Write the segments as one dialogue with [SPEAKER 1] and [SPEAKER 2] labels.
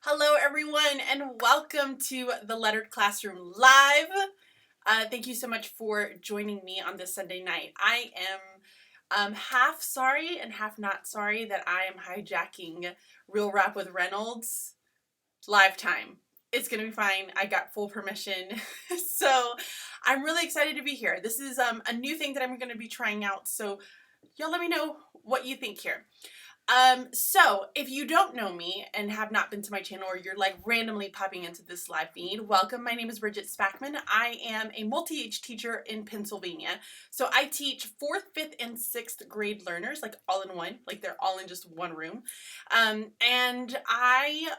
[SPEAKER 1] Hello, everyone, and welcome to the Lettered Classroom Live. Thank you so much for joining me on this Sunday night. I am half sorry and half not sorry that I am hijacking Real Rap with Reynolds live time. It's gonna be fine. I got full permission. So I'm really excited to be here. This is a new thing that I'm gonna be trying out. So y'all let me know what you think here. So if you don't know me and have not been to my channel, or you're like randomly popping into this live feed, welcome. My name is Bridget Spackman. I am a multi-age teacher in Pennsylvania. So I teach 4th, 5th, and 6th grade learners, like all in one, like they're all in just one room. And I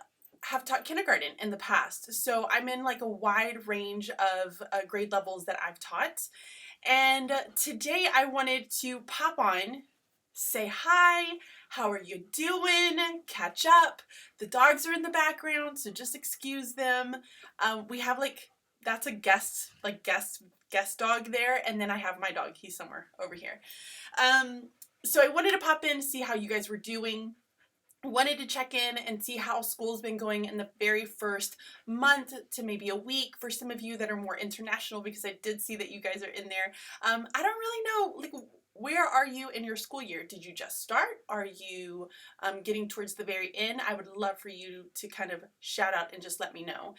[SPEAKER 1] have taught kindergarten in the past. So I'm in like a wide range of grade levels that I've taught. And today I wanted to pop on, say hi, how are you doing, catch up. The dogs are in the background, so just excuse them. We have that's a guest dog there, and then I have my dog. He's somewhere over here. So I wanted to pop in to see how you guys were doing. Wanted to check in and see how school's been going in the very first month to maybe a week for some of you that are more international, because I did see that you guys are in there. I don't really know, like, where are you in your school year? Did you just start? Are you getting towards the very end? I would love for you to kind of shout out and just let me know.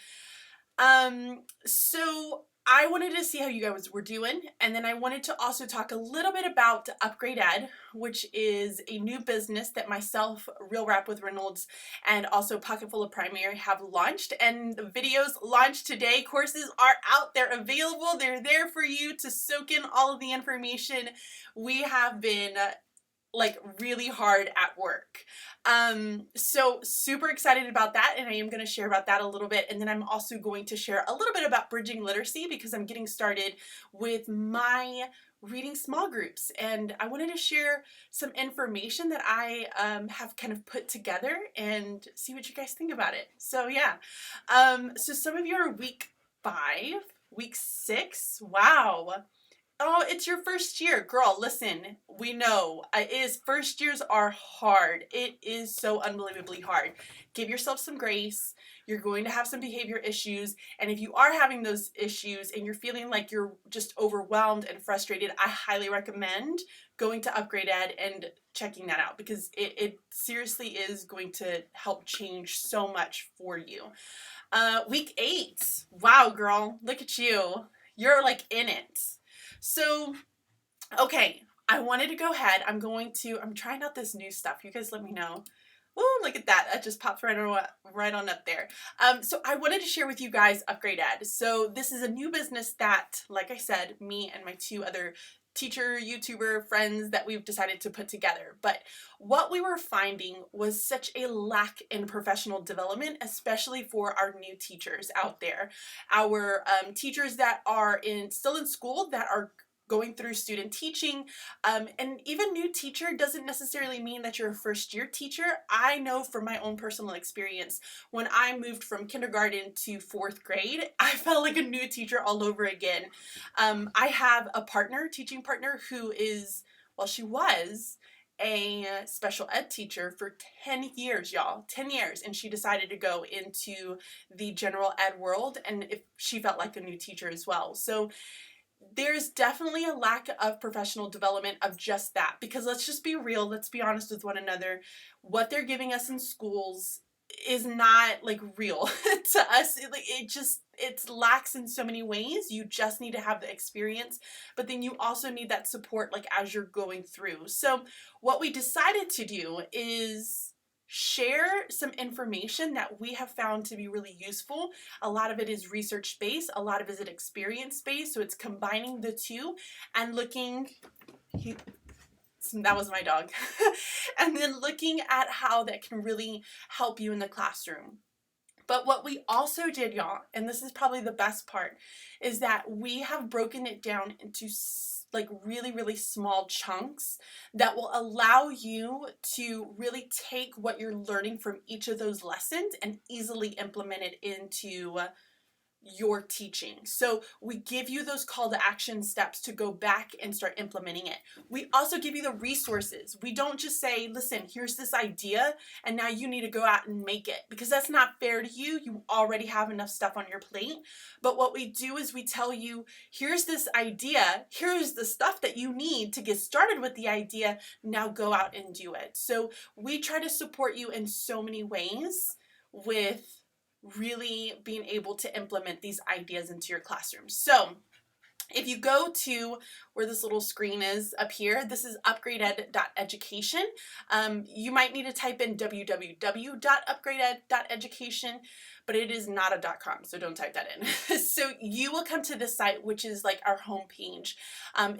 [SPEAKER 1] So I wanted to see how you guys were doing, and then I wanted to also talk a little bit about Upgrade Ed, which is a new business that myself, Real Rap with Reynolds, and also Pocketful of Primary have launched, and the videos launched today. Courses are out, they're available, they're there for you to soak in all of the information. We have been like really hard at work. So super excited about that, and I am going to share about that a little bit, and then I'm also going to share a little bit about bridging literacy, because I'm getting started with my reading small groups, and I wanted to share some information that I have kind of put together and see what you guys think about it. So yeah, so some of you are week 5, week 6. Wow. Oh, it's your first year. Girl, listen, we know it is, first years are hard. It is so unbelievably hard. Give yourself some grace. You're going to have some behavior issues. And if you are having those issues and you're feeling like you're just overwhelmed and frustrated, I highly recommend going to Upgrade Ed and checking that out, because it seriously is going to help change so much for you. Week 8. Wow, girl, look at you. You're like in it. So, okay, I wanted to go ahead. I'm trying out this new stuff. You guys let me know. Oh, look at that. That just popped right on up there. So I wanted to share with you guys Upgrade Ed. So this is a new business that, like I said, me and my 2 other teacher YouTuber friends that we've decided to put together. But what we were finding was such a lack in professional development, especially for our new teachers out there. Our teachers that are still in school, that are going through student teaching, and even new teacher doesn't necessarily mean that you're a first year teacher. I know from my own personal experience, when I moved from kindergarten to 4th grade, I felt like a new teacher all over again. I have a teaching partner, who is, well, she was a special ed teacher for 10 years, y'all. 10 years. And she decided to go into the general ed world, and if she felt like a new teacher as well. So there's definitely a lack of professional development of just that, because let's just be real, let's be honest with one another. What they're giving us in schools is not like real to us. It lacks in so many ways. You just need to have the experience, but then you also need that support like as you're going through. So what we decided to do is share some information that we have found to be really useful. A lot of it is research based, a lot of it is experience based, so it's combining the two and that was my dog, and then looking at how that can really help you in the classroom. But what we also did, y'all, and this is probably the best part, is that we have broken it down into like really, really small chunks that will allow you to really take what you're learning from each of those lessons and easily implement it into your teaching. So we give you those call to action steps to go back and start implementing it. We also give you the resources. We don't just say, listen, here's this idea and now you need to go out and make it, because that's not fair to you. You already have enough stuff on your plate. But what we do is we tell you, here's this idea, here's the stuff that you need to get started with the idea. Now go out and do it. So we try to support you in so many ways with really being able to implement these ideas into your classroom. So if you go to where this little screen is up here, this is upgradeed.education. You might need to type in www.upgradeed.education, but it is not a .com, so don't type that in. So you will come to this site, which is like our home page.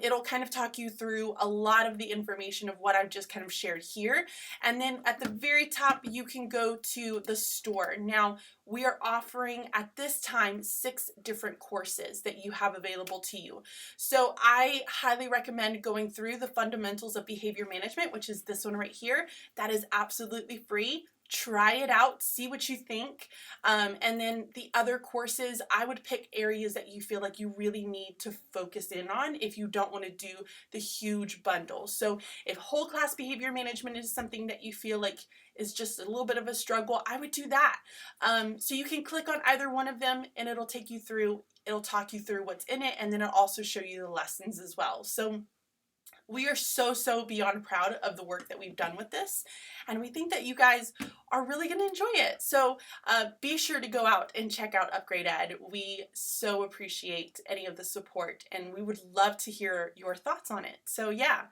[SPEAKER 1] It'll kind of talk you through a lot of the information of what I've just kind of shared here. And then at the very top, you can go to the store. Now, we are offering at this time 6 different courses that you have available to you. So I highly recommend going through the Fundamentals of Behavior Management, which is this one right here. That is absolutely free. Try it out, see what you think. And then the other courses, I would pick areas that you feel like you really need to focus in on if you don't want to do the huge bundle. So if whole class behavior management is something that you feel like is just a little bit of a struggle, I would do that. So you can click on either one of them and it'll take you through, it'll talk you through what's in it, and then it'll also show you the lessons as well. So we are so beyond proud of the work that we've done with this, and we think that you guys are really going to enjoy it. So be sure to go out and check out Upgrade Ed. We so appreciate any of the support, and we would love to hear your thoughts on it. So yeah.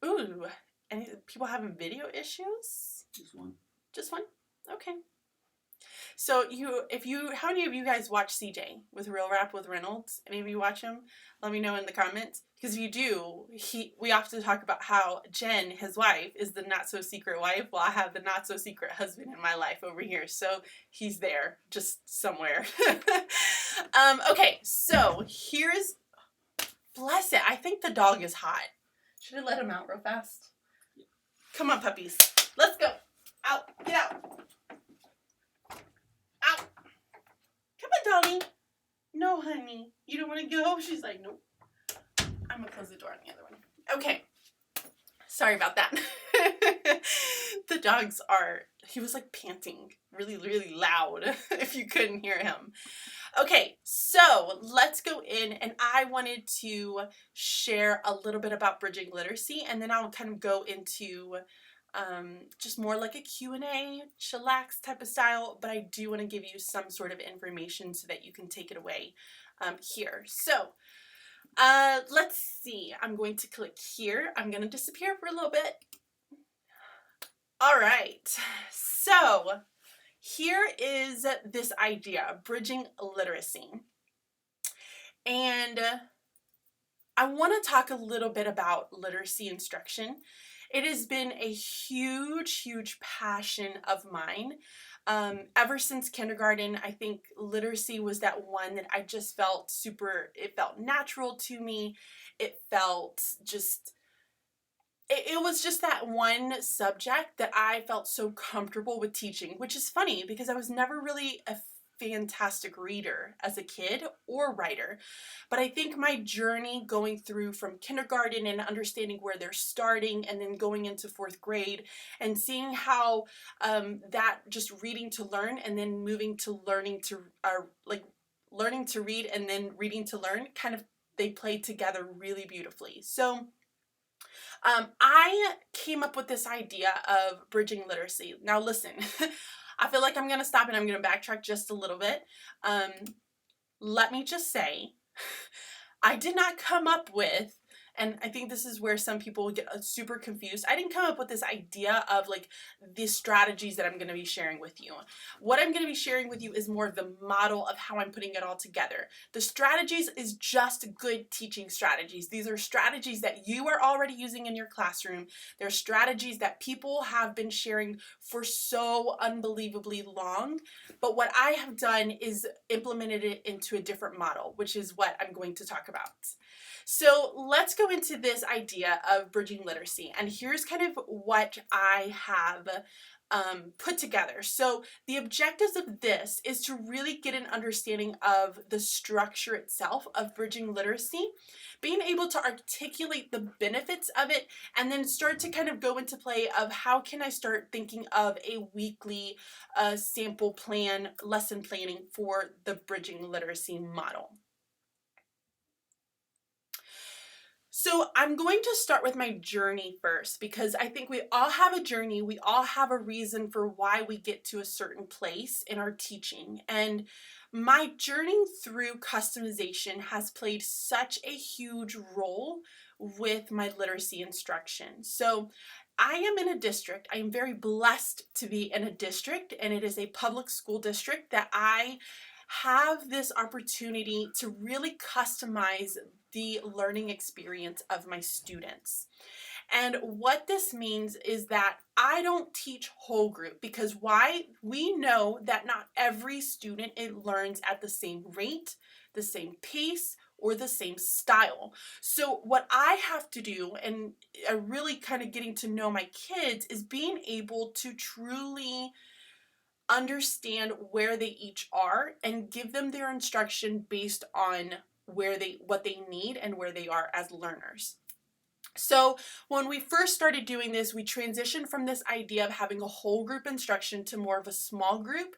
[SPEAKER 1] Ooh, any people having video issues?
[SPEAKER 2] Just one.
[SPEAKER 1] Just one? Okay. So how many of you guys watch CJ with Real Rap with Reynolds? Any of you watch him? Let me know in the comments. Because if you do, we often talk about how Jen, his wife, is the not so secret wife. Well, I have the not so secret husband in my life over here. So he's there, just somewhere. Okay, so here's, bless it. I think the dog is hot. Should I let him out real fast? Come on, puppies. Let's go. Out. Get out. Out. Come on, doggy. No, honey. You don't want to go? She's like, nope. I'm going to close the door on the other one. Okay. Sorry about that. The dogs he was like panting really loud if you couldn't hear him. Okay, so let's go in, and I wanted to share a little bit about bridging literacy, and then I'll kind of go into just more like a Q&A, chillax type of style, but I do want to give you some sort of information so that you can take it away here. So let's see, I'm going to click here. I'm going to disappear for a little bit. All right, so here is this idea, bridging literacy. And I want to talk a little bit about literacy instruction. It has been a huge passion of mine. Ever since kindergarten, I think literacy was that one that I just felt it felt natural to me. It felt just, it was just that one subject that I felt so comfortable with teaching, which is funny because I was never really a fantastic reader as a kid or writer. But I think my journey going through from kindergarten and understanding where they're starting and then going into 4th grade and seeing how that just reading to learn and then moving to learning to read and then reading to learn, kind of they play together really beautifully. So I came up with this idea of bridging literacy. Now listen, I feel like I'm going to stop and I'm going to backtrack just a little bit. Let me just say, I did not come up with, and I think this is where some people get super confused. I didn't come up with this idea of like the strategies that I'm going to be sharing with you. What I'm going to be sharing with you is more of the model of how I'm putting it all together. The strategies is just good teaching strategies. These are strategies that you are already using in your classroom. They're strategies that people have been sharing for so unbelievably long. But what I have done is implemented it into a different model, which is what I'm going to talk about. So let's go go into this idea of bridging literacy, and here's kind of what I have put together. So the objectives of this is to really get an understanding of the structure itself of bridging literacy, being able to articulate the benefits of it, and then start to kind of go into play of how can I start thinking of a weekly sample plan, lesson planning for the bridging literacy model. So I'm going to start with my journey first, because I think we all have a journey. We all have a reason for why we get to a certain place in our teaching. And my journey through customization has played such a huge role with my literacy instruction. So I am in a district. I am very blessed to be in a district, and it is a public school district that I have this opportunity to really customize the learning experience of my students. And what this means is that I don't teach whole group, because why? We know that not every student learns at the same rate, the same pace, or the same style. So what I have to do, and really kind of getting to know my kids, is being able to truly understand where they each are and give them their instruction based on what they need and where they are as learners. So when we first started doing this, we transitioned from this idea of having a whole group instruction to more of a small group.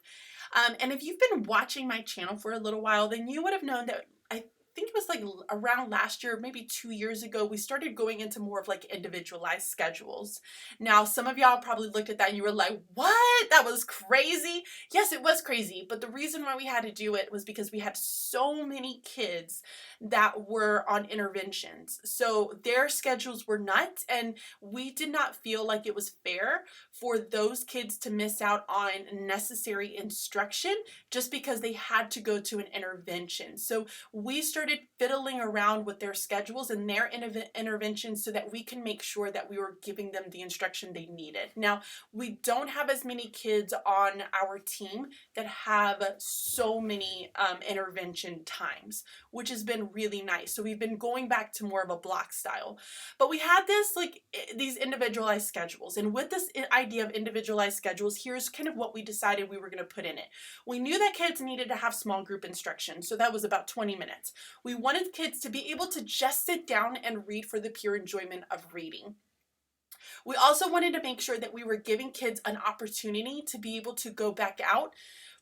[SPEAKER 1] And if you've been watching my channel for a little while, then you would have known that I think it was like around last year, maybe 2 years ago, we started going into more of like individualized schedules. Now, some of y'all probably looked at that and you were like, what? That was crazy. Yes, it was crazy. But the reason why we had to do it was because we had so many kids that were on interventions. So their schedules were nuts, and we did not feel like it was fair for those kids to miss out on necessary instruction just because they had to go to an intervention. So we started fiddling around with their schedules and their interventions so that we can make sure that we were giving them the instruction they needed. Now, we don't have as many kids on our team that have so many intervention times, which has been really nice. So we've been going back to more of a block style. But we had these individualized schedules. And with this idea of individualized schedules, here's kind of what we decided we were going to put in it. We knew that kids needed to have small group instruction, so that was about 20 minutes. We wanted kids to be able to just sit down and read for the pure enjoyment of reading. We also wanted to make sure that we were giving kids an opportunity to be able to go back out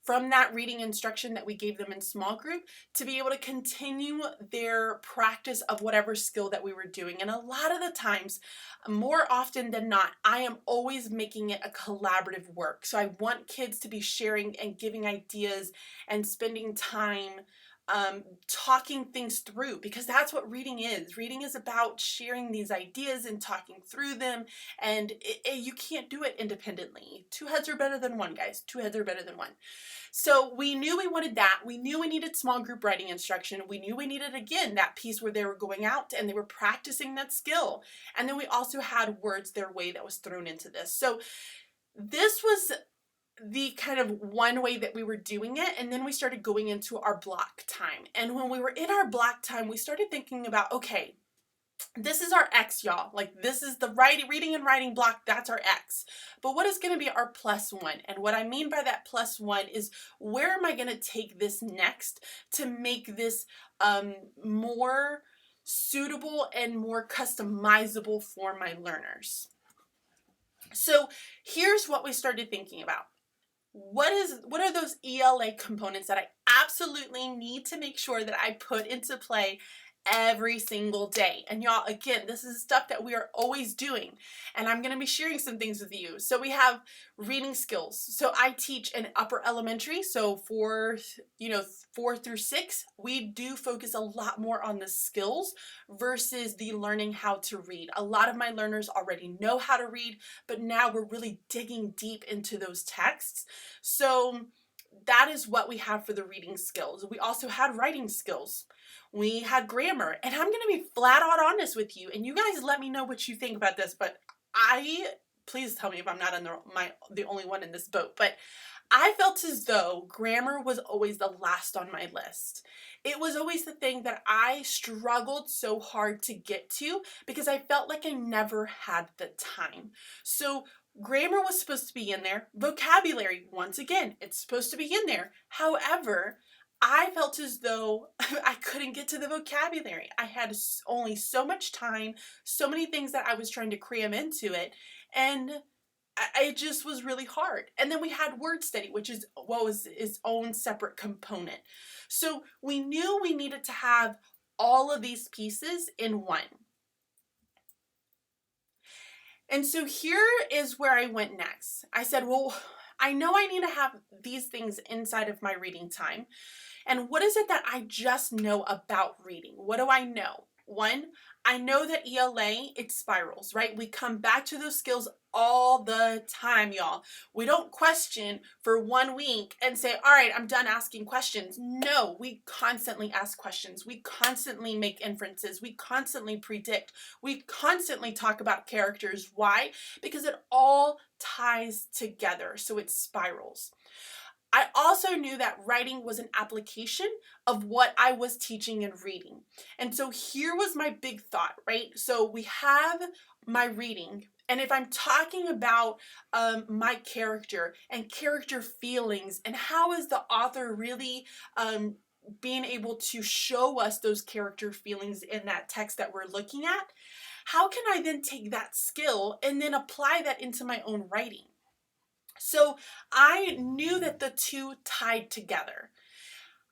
[SPEAKER 1] from that reading instruction that we gave them in small group to be able to continue their practice of whatever skill that we were doing. And a lot of the times, more often than not, I am always making it a collaborative work. So I want kids to be sharing and giving ideas and spending time talking things through, because that's what reading is. Reading is about sharing these ideas and talking through them, and you can't do it independently. Two heads are better than one, guys. Two heads are better than one. So we knew we wanted that. We knew we needed small group writing instruction. We knew we needed, again, that piece where they were going out and they were practicing that skill. And then we also had words their way that was thrown into this. So this was the kind of one way that we were doing it. And then we started going into our block time. And when we were in our block time, we started thinking about, okay, this is our X, y'all. Like, this is the reading and writing block. That's our X. But what is going to be our +1? And what I mean by that +1 is, where am I going to take this next to make this more suitable and more customizable for my learners? So here's what we started thinking about. What are those ELA components that I absolutely need to make sure that I put into play every single day? And y'all, again, this is stuff that we are always doing, and I'm going to be sharing some things with you. So we have reading skills. So I teach in upper elementary, so for 4 through 6, we do focus a lot more on the skills versus the learning how to read. A lot of my learners already know how to read, but now we're really digging deep into those texts. So that is what we have for the reading skills. We also had writing skills. We had grammar, and I'm going to be flat out honest with you, and you guys let me know what you think about this, but I please tell me if I'm not on the only one in this boat, but I felt as though grammar was always the last on my list. It was always the thing that I struggled so hard to get to because I felt like I never had the time. So grammar was supposed to be in there. Vocabulary, once again, it's supposed to be in there. However, I felt as though I couldn't get to the vocabulary. I had only so much time, so many things that I was trying to cram into it, and it just was really hard. And then we had word study, which is was its own separate component. So we knew we needed to have all of these pieces in one. And so here is where I went next. I said, well, I know I need to have these things inside of my reading time. And what is it that I just know about reading? What do I know? One, I know that ELA, it spirals, right? We come back to those skills all the time, y'all. We don't question for 1 week and say, all right, I'm done asking questions. No, we constantly ask questions. We constantly make inferences. We constantly predict. We constantly talk about characters. Why? Because it all ties together, so it spirals. I also knew that writing was an application of what I was teaching and reading. And so here was my big thought, right? So we have my reading, and if I'm talking about my character and character feelings and how is the author really being able to show us those character feelings in that text that we're looking at, how can I then take that skill and then apply that into my own writing? So I knew that the two tied together.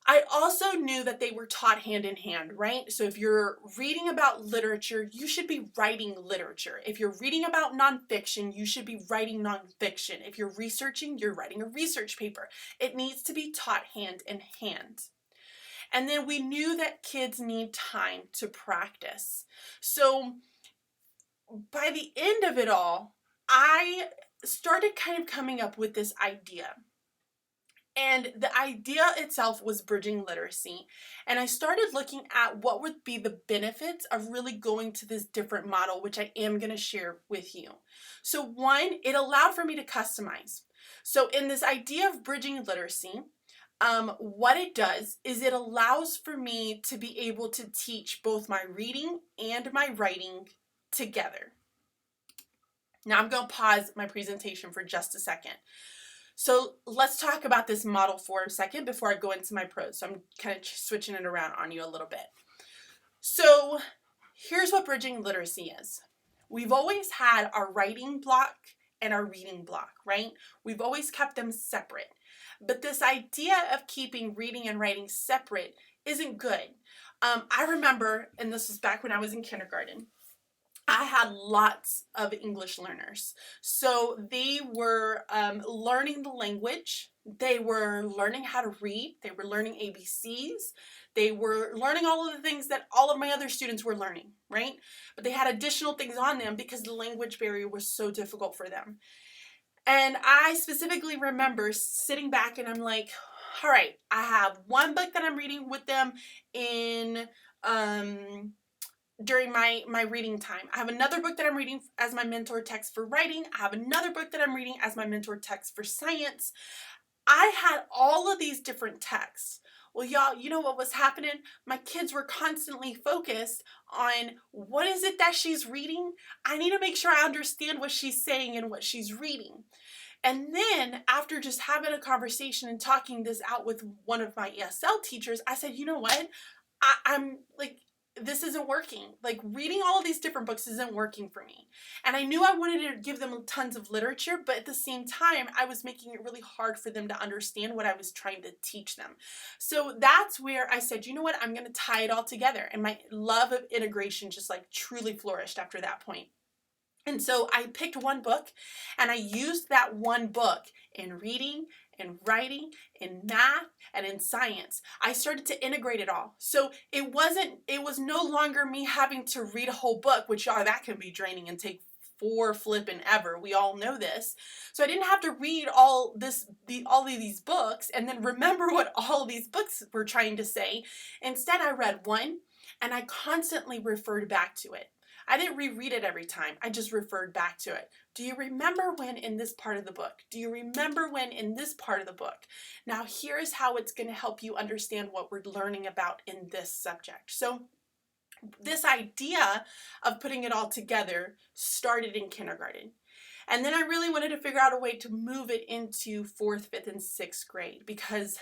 [SPEAKER 1] I also knew that they were taught hand in hand, right? So if you're reading about literature, you should be writing literature. If you're reading about nonfiction, you should be writing nonfiction. If you're researching, you're writing a research paper. It needs to be taught hand in hand. And then we knew that kids need time to practice. So by the end of it all, I started kind of coming up with this idea. And the idea itself was bridging literacy. And I started looking at what would be the benefits of really going to this different model, which I am going to share with you. So one, it allowed for me to customize. So in this idea of bridging literacy, what it does is it allows for me to be able to teach both my reading and my writing together. Now I'm going to pause my presentation for just a second. So let's talk about this model for a second before I go into my prose. So I'm kind of switching it around on you a little bit. So here's what bridging literacy is. We've always had our writing block and our reading block, right? We've always kept them separate. But this idea of keeping reading and writing separate isn't good. I remember, and this was back when I was in kindergarten, I had lots of English learners. So they were learning the language. They were learning how to read. They were learning ABCs. They were learning all of the things that all of my other students were learning, right? But they had additional things on them because the language barrier was so difficult for them. And I specifically remember sitting back and I'm like, all right, I have one book that I'm reading with them in during my reading time. I have another book that I'm reading as my mentor text for writing. I have another book that I'm reading as my mentor text for science. I had all of these different texts. Well, y'all, you know what was happening? My kids were constantly focused on what is it that she's reading? I need to make sure I understand what she's saying and what she's reading. And then after just having a conversation and talking this out with one of my ESL teachers, I said, you know what? I'm like, this isn't working. Like reading all of these different books isn't working for me. And I knew I wanted to give them tons of literature, but at the same time, I was making it really hard for them to understand what I was trying to teach them. So that's where I said, you know what, I'm going to tie it all together. And my love of integration just like truly flourished after that point. And so I picked one book and I used that one book in reading, in writing, in math, and in science. I started to integrate it all. So it was no longer me having to read a whole book, which that can be draining and take for flipping ever. We all know this. So I didn't have to read all of these books and then remember what all of these books were trying to say. Instead, I read one and I constantly referred back to it. I didn't reread it every time. I just referred back to it. Do you remember when in this part of the book? Do you remember when in this part of the book? Now here's how it's going to help you understand what we're learning about in this subject. So this idea of putting it all together started in kindergarten. And then I really wanted to figure out a way to move it into 4th, 5th, and 6th grade because,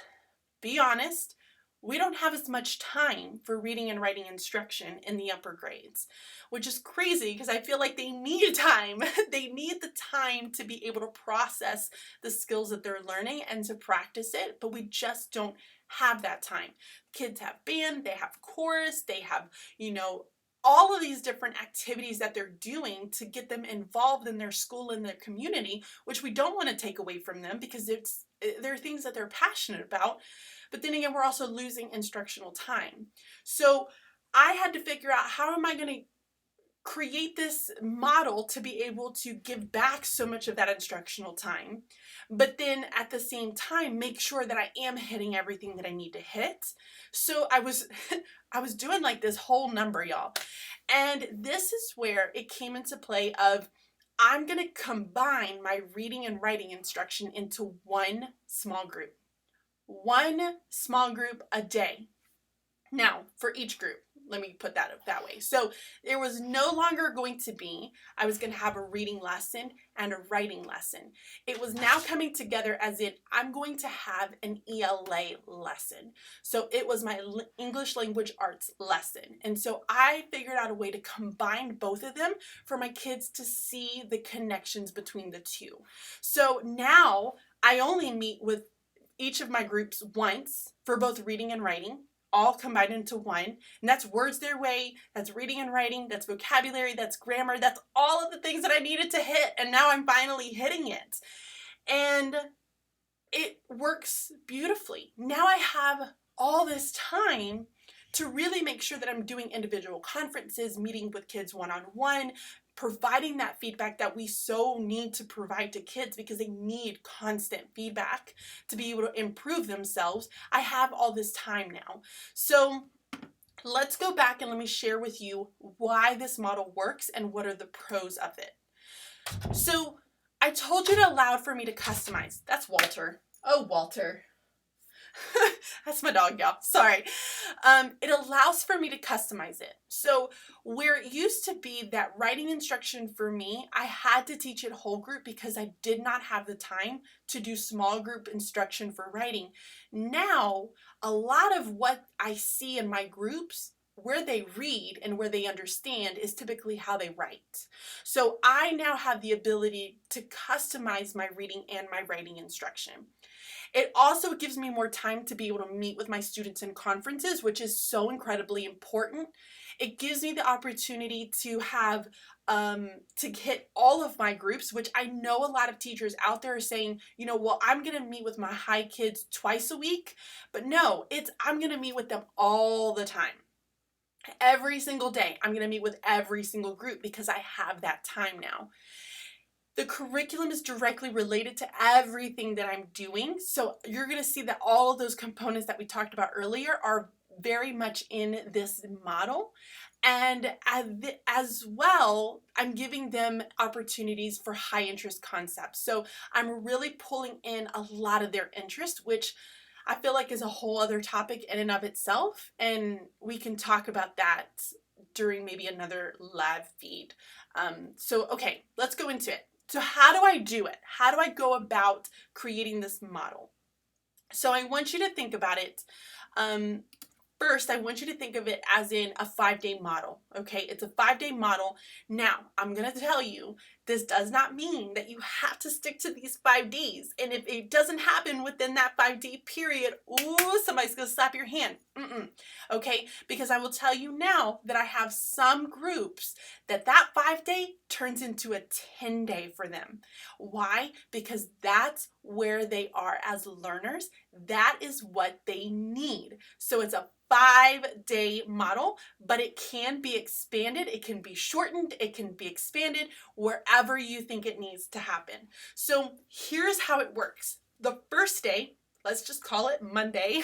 [SPEAKER 1] be honest, we don't have as much time for reading and writing instruction in the upper grades, which is crazy because I feel like they need time. They need the time to be able to process the skills that they're learning and to practice it, but we just don't have that time. Kids have band, they have chorus, they have, all of these different activities that they're doing to get them involved in their school and their community, which we don't want to take away from them because they're things that they're passionate about. But then again, we're also losing instructional time. So I had to figure out, how am I going to create this model to be able to give back so much of that instructional time, but then at the same time make sure that I am hitting everything that I need to hit. So I was doing like this whole number, y'all. And this is where it came into play of, I'm going to combine my reading and writing instruction into one small group a day. Now, for each group, let me put that up that way. So there was no longer going to be, I was going to have a reading lesson and a writing lesson. It was now coming together as in, I'm going to have an ELA lesson. So it was my English language arts lesson. And so I figured out a way to combine both of them for my kids to see the connections between the two. So now I only meet with each of my groups once for both reading and writing, all combined into one. And that's words their way, that's reading and writing, that's vocabulary, that's grammar, that's all of the things that I needed to hit. And now I'm finally hitting it. And it works beautifully. Now I have all this time to really make sure that I'm doing individual conferences, meeting with kids one-on-one, providing that feedback that we so need to provide to kids because they need constant feedback to be able to improve themselves. I have all this time now. So let's go back and let me share with you why this model works and what are the pros of it. So I told you it allowed for me to customize. That's Walter. Oh, Walter. That's my dog, y'all. Sorry. It allows for me to customize it. So where it used to be that writing instruction for me, I had to teach it whole group because I did not have the time to do small group instruction for writing. Now, a lot of what I see in my groups, where they read and where they understand, is typically how they write. So I now have the ability to customize my reading and my writing instruction. It also gives me more time to be able to meet with my students in conferences, which is so incredibly important. It gives me the opportunity to have, to hit all of my groups, which I know a lot of teachers out there are saying, well, I'm going to meet with my high kids twice a week. But no, I'm going to meet with them all the time. Every single day, I'm going to meet with every single group because I have that time now. The curriculum is directly related to everything that I'm doing. So you're going to see that all of those components that we talked about earlier are very much in this model. And as well, I'm giving them opportunities for high interest concepts. So I'm really pulling in a lot of their interest, which I feel like is a whole other topic in and of itself. And we can talk about that during maybe another live feed. Okay, let's go into it. So how do I do it? How do I go about creating this model? So I want you to think about it. First, I want you to think of it as in a 5-day model, okay? It's a 5-day model. Now, I'm going to tell you, this does not mean that you have to stick to these 5 days. And if it doesn't happen within that 5-day period, ooh, somebody's going to slap your hand. Okay? Because I will tell you now that I have some groups that 5-day turns into a 10-day for them. Why? Because that's where they are as learners. That is what they need. So it's a 5-day model, but it can be expanded, it can be shortened, it can be expanded wherever you think it needs to happen. So here's how it works. The first day let's just call it Monday.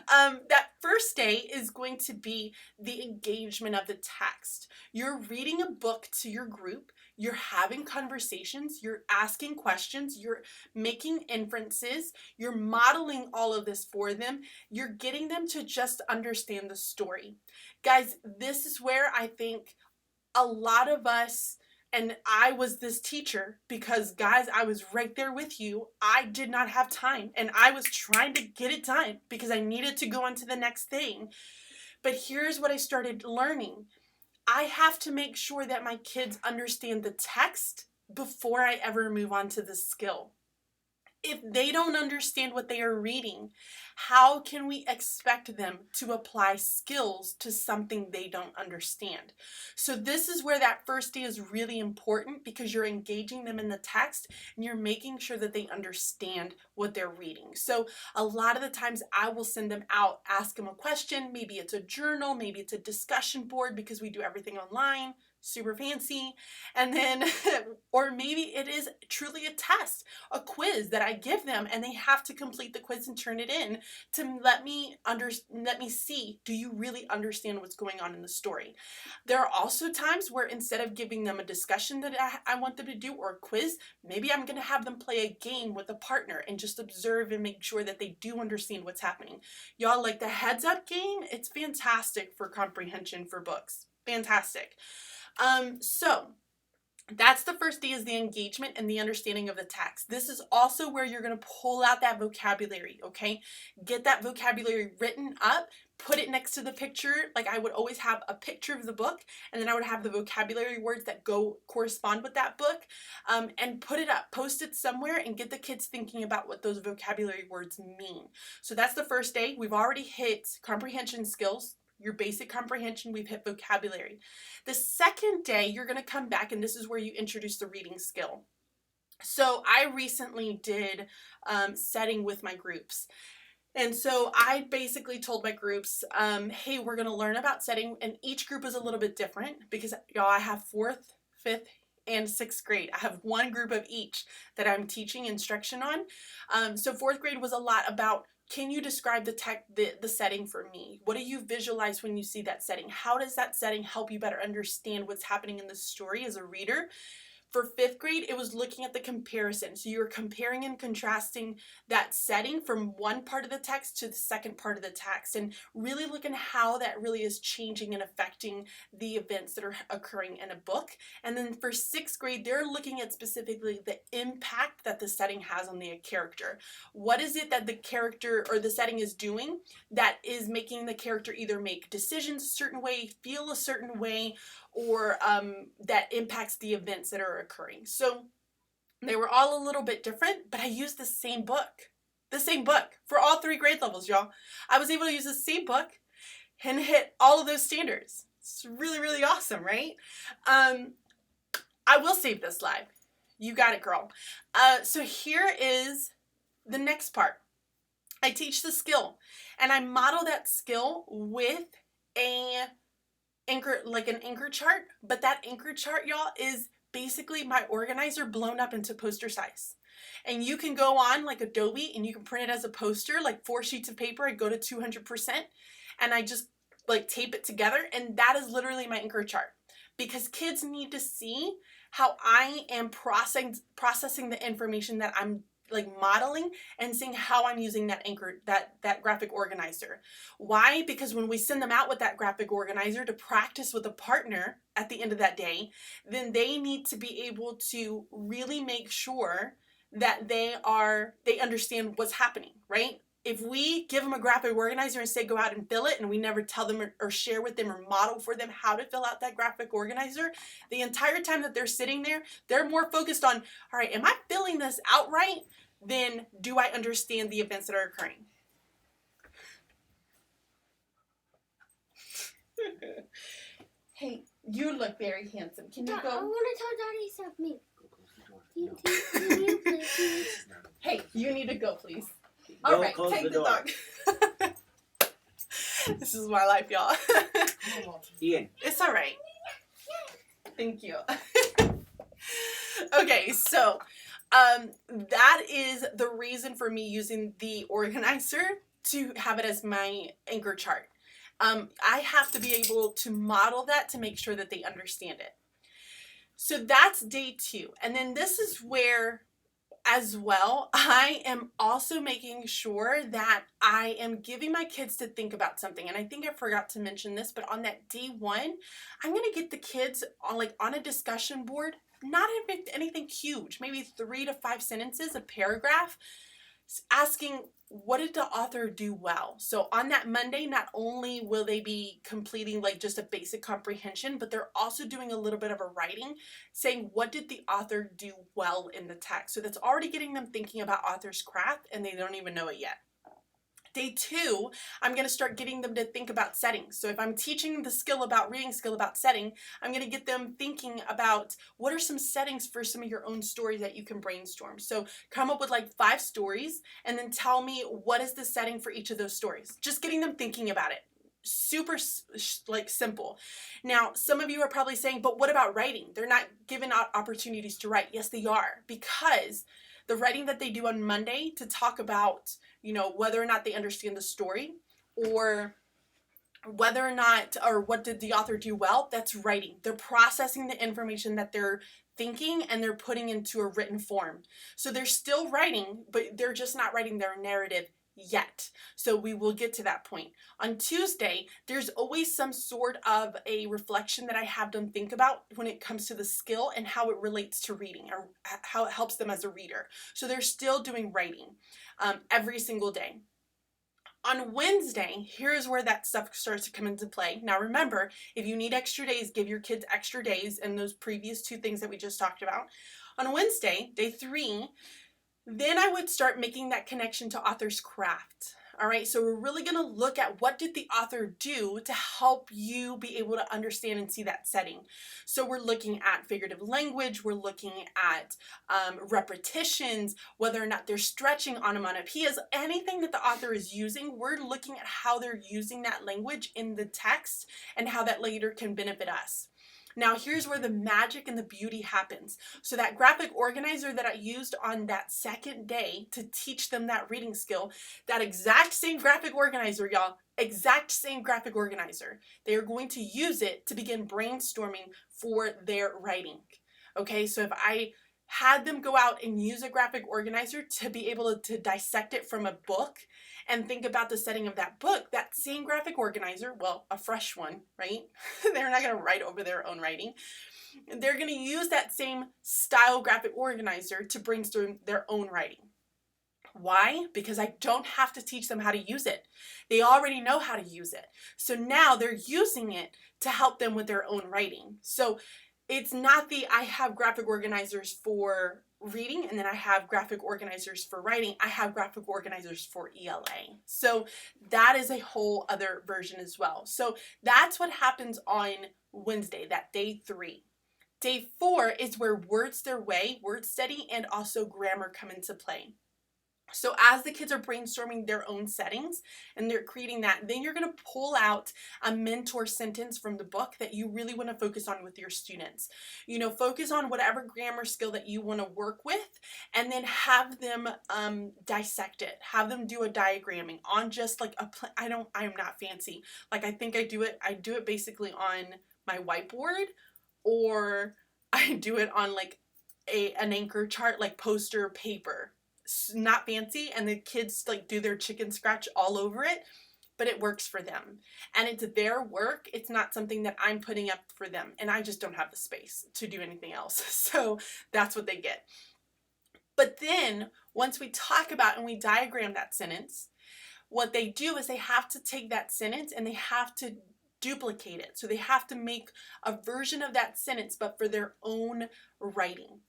[SPEAKER 1] That first day is going to be the engagement of the text. You're reading a book to your group, you're having conversations, you're asking questions, you're making inferences, you're modeling all of this for them, you're getting them to just understand the story. Guys, this is where I think a lot of us, and I was this teacher because, guys, I was right there with you. I did not have time, and I was trying to get it done because I needed to go on to the next thing. But here's what I started learning. I have to make sure that my kids understand the text before I ever move on to the skill. If they don't understand what they are reading, how can we expect them to apply skills to something they don't understand? So this is where that first day is really important, because you're engaging them in the text and you're making sure that they understand what they're reading. So a lot of the times I will send them out, ask them a question. Maybe it's a journal, maybe it's a discussion board, because we do everything online. Super fancy. And then, or maybe it is truly a test, a quiz that I give them, and they have to complete the quiz and turn it in to let me see, do you really understand what's going on in the story? There are also times where instead of giving them a discussion that I want them to do, or a quiz, maybe I'm going to have them play a game with a partner and just observe and make sure that they do understand what's happening. Y'all, like the heads up game, it's fantastic for comprehension for books. Fantastic. So that's the first day, is the engagement and the understanding of the text. This is also where you're going to pull out that vocabulary, okay? Get that vocabulary written up, put it next to the picture. Like I would always have a picture of the book, and then I would have the vocabulary words that correspond with that book, and put it up, post it somewhere, and get the kids thinking about what those vocabulary words mean. So that's the first day. We've already hit comprehension skills. Your basic comprehension, we've hit vocabulary. The second day, you're going to come back, and this is where you introduce the reading skill. So I recently did setting with my groups. And so I basically told my groups, hey, we're going to learn about setting, and each group is a little bit different because, y'all, I have 4th, 5th, and 6th grade. I have one group of each that I'm teaching instruction on. So 4th grade was a lot about, can you describe the setting for me? What do you visualize when you see that setting? How does that setting help you better understand what's happening in the story as a reader? For 5th grade, it was looking at the comparison. So you were comparing and contrasting that setting from one part of the text to the second part of the text, and really looking at how that really is changing and affecting the events that are occurring in a book. And then for 6th grade, they're looking at specifically the impact that the setting has on the character. What is it that the character or the setting is doing that is making the character either make decisions a certain way, feel a certain way, or that impacts the events that are occurring. So they were all a little bit different, but I used the same book for all 3 grade levels, y'all. I was able to use the same book and hit all of those standards. It's really, really awesome, right? I will save this live. You got it, girl. So here is the next part. I teach the skill, and I model that skill with an anchor chart, but that anchor chart, y'all, is basically my organizer blown up into poster size. And you can go on like Adobe and you can print it as a poster, like 4 sheets of paper. I go to 200% and I just like tape it together, and that is literally my anchor chart, because kids need to see how I am processing the information that I'm like modeling, and seeing how I'm using that anchor, that graphic organizer. Why? Because when we send them out with that graphic organizer to practice with a partner at the end of that day, then they need to be able to really make sure that they understand what's happening, right? If we give them a graphic organizer and say go out and fill it, and we never tell them or share with them or model for them how to fill out that graphic organizer, the entire time that they're sitting there, they're more focused on, all right, am I filling this out right, than do I understand the events that are occurring? Hey, you look very handsome. Can you go?
[SPEAKER 2] I want to tell Daddy something. Please.
[SPEAKER 1] Hey, you need to go, please.
[SPEAKER 3] Don't
[SPEAKER 1] all right, take the dog. This is my life, y'all.
[SPEAKER 3] Ian.
[SPEAKER 1] It's all right. Thank you. Okay, so That is the reason for me using the organizer to have it as my anchor chart. I have to be able to model that to make sure that they understand it. So that's day 2. And then this is where, as well, I am also making sure that I am giving my kids to think about something. And I think I forgot to mention this, but on that day 1, I'm going to get the kids on a discussion board, not anything huge, maybe 3 to 5 sentences, a paragraph, asking, what did the author do well? So on that Monday, not only will they be completing just a basic comprehension, but they're also doing a little bit of a writing, saying, what did the author do well in the text? So that's already getting them thinking about author's craft, and they don't even know it yet. Day 2, I'm going to start getting them to think about settings. So if I'm teaching the reading skill about setting, I'm going to get them thinking about what are some settings for some of your own stories that you can brainstorm. So come up with 5 stories and then tell me what is the setting for each of those stories. Just getting them thinking about it. Super simple. Now, some of you are probably saying, but what about writing? They're not given opportunities to write. Yes, they are, because the writing that they do on Monday to talk about, whether or not they understand the story, or whether or not, or what did the author do well, that's writing. They're processing the information that they're thinking and they're putting into a written form. So they're still writing, but they're just not writing their narrative yet. So we will get to that point. On Tuesday, there's always some sort of a reflection that I have them think about when it comes to the skill and how it relates to reading, or how it helps them as a reader. So they're still doing writing every single day. On Wednesday, here's where that stuff starts to come into play. Now remember, if you need extra days, give your kids extra days in those previous 2 things that we just talked about. On Wednesday, day 3, then I would start making that connection to author's craft. All right, so we're really going to look at what did the author do to help you be able to understand and see that setting. So we're looking at figurative language, we're looking at repetitions, whether or not they're stretching, onomatopoeias, anything that the author is using, we're looking at how they're using that language in the text and how that later can benefit us. Now here's where the magic and the beauty happens. So that graphic organizer that I used on that second day to teach them that reading skill, that exact same graphic organizer, y'all, exact same graphic organizer, they are going to use it to begin brainstorming for their writing. Okay, so if I had them go out and use a graphic organizer to be able to dissect it from a book and think about the setting of that book, that same graphic organizer, well, a fresh one, right? They're not going to write over their own writing. They're going to use that same style graphic organizer to brainstorm their own writing. Why? Because I don't have to teach them how to use it. They already know how to use it. So now they're using it to help them with their own writing. So it's not I have graphic organizers for reading and then I have graphic organizers for writing. I have graphic organizers for ELA. So that is a whole other version as well. So that's what happens on Wednesday, that day 3. Day 4 is where words their way, word study, and also grammar come into play. So as the kids are brainstorming their own settings and they're creating that, then you're going to pull out a mentor sentence from the book that you really want to focus on with your students. Focus on whatever grammar skill that you want to work with, and then have them dissect it. Have them do a diagramming on just I am not fancy. I think I do it basically on my whiteboard, or I do it on an anchor chart, poster paper. Not fancy, and the kids do their chicken scratch all over it, but it works for them, and it's their work. It's not something that I'm putting up for them, and I just don't have the space to do anything else. So that's what they get. But then once we talk about and we diagram that sentence, what they do is they have to take that sentence and they have to duplicate it. So they have to make a version of that sentence, but for their own writing.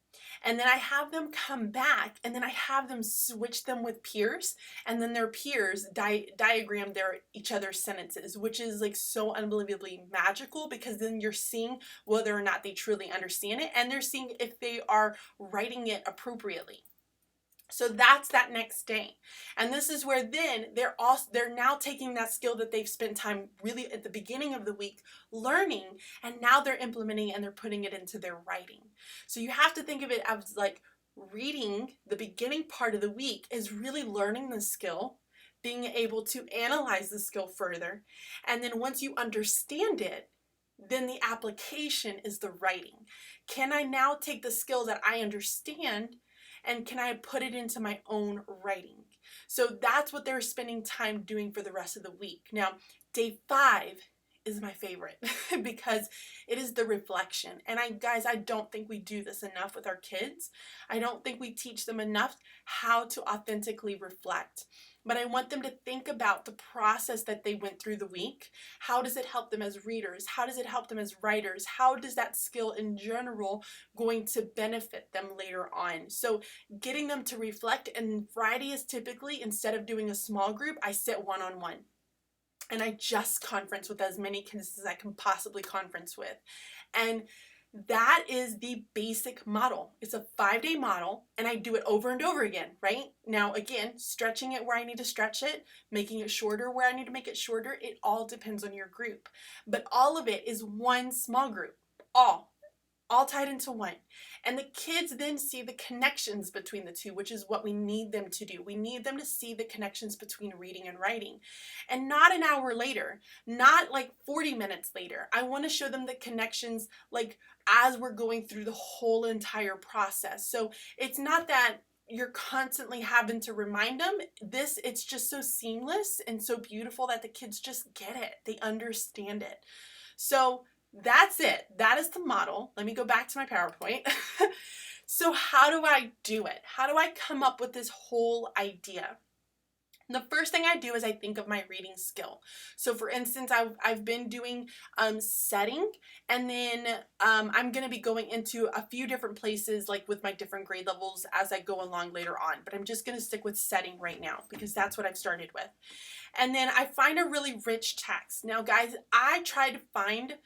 [SPEAKER 1] And then I have them come back, and then I have them switch them with peers, and then their peers diagram each other's sentences, which is so unbelievably magical, because then you're seeing whether or not they truly understand it, and they're seeing if they are writing it appropriately. So that's that next day. And this is where then they're now taking that skill that they've spent time really at the beginning of the week learning, and now they're implementing and they're putting it into their writing. So you have to think of it as reading, the beginning part of the week, is really learning the skill, being able to analyze the skill further, and then once you understand it, then the application is the writing. Can I now take the skill that I understand and can I put it into my own writing? So that's what they're spending time doing for the rest of the week. Now, day 5 is my favorite because it is the reflection. And guys, I don't think we do this enough with our kids. I don't think we teach them enough how to authentically reflect. But I want them to think about the process that they went through the week. How does it help them as readers? How does it help them as writers? How does that skill in general going to benefit them later on? So getting them to reflect, and Friday is typically, instead of doing a small group, I sit one-on-one. And I just conference with as many kids as I can possibly conference with. And that is the basic model. It's a 5-day model, and I do it over and over again, right? Now, again, stretching it where I need to stretch it, making it shorter where I need to make it shorter, it all depends on your group. But all of it is one small group, all tied into one. And the kids then see the connections between the two, which is what we need them to do. We need them to see the connections between reading and writing. And not an hour later, not like 40 minutes later. I want to show them the connections like as we're going through the whole entire process. So it's not that you're constantly having to remind them. It's just so seamless and so beautiful that the kids just get it. They understand it. So that's it. That is the model. Let me go back to my PowerPoint. So how do I do it? How do I come up with this whole idea? The first thing I do is I think of my reading skill. So for instance, I've been doing setting, and then I'm going to be going into a few different places like with my different grade levels as I go along later on. But I'm just going to stick with setting right now because that's what I've started with. And then I find a really rich text. Now guys, I try to find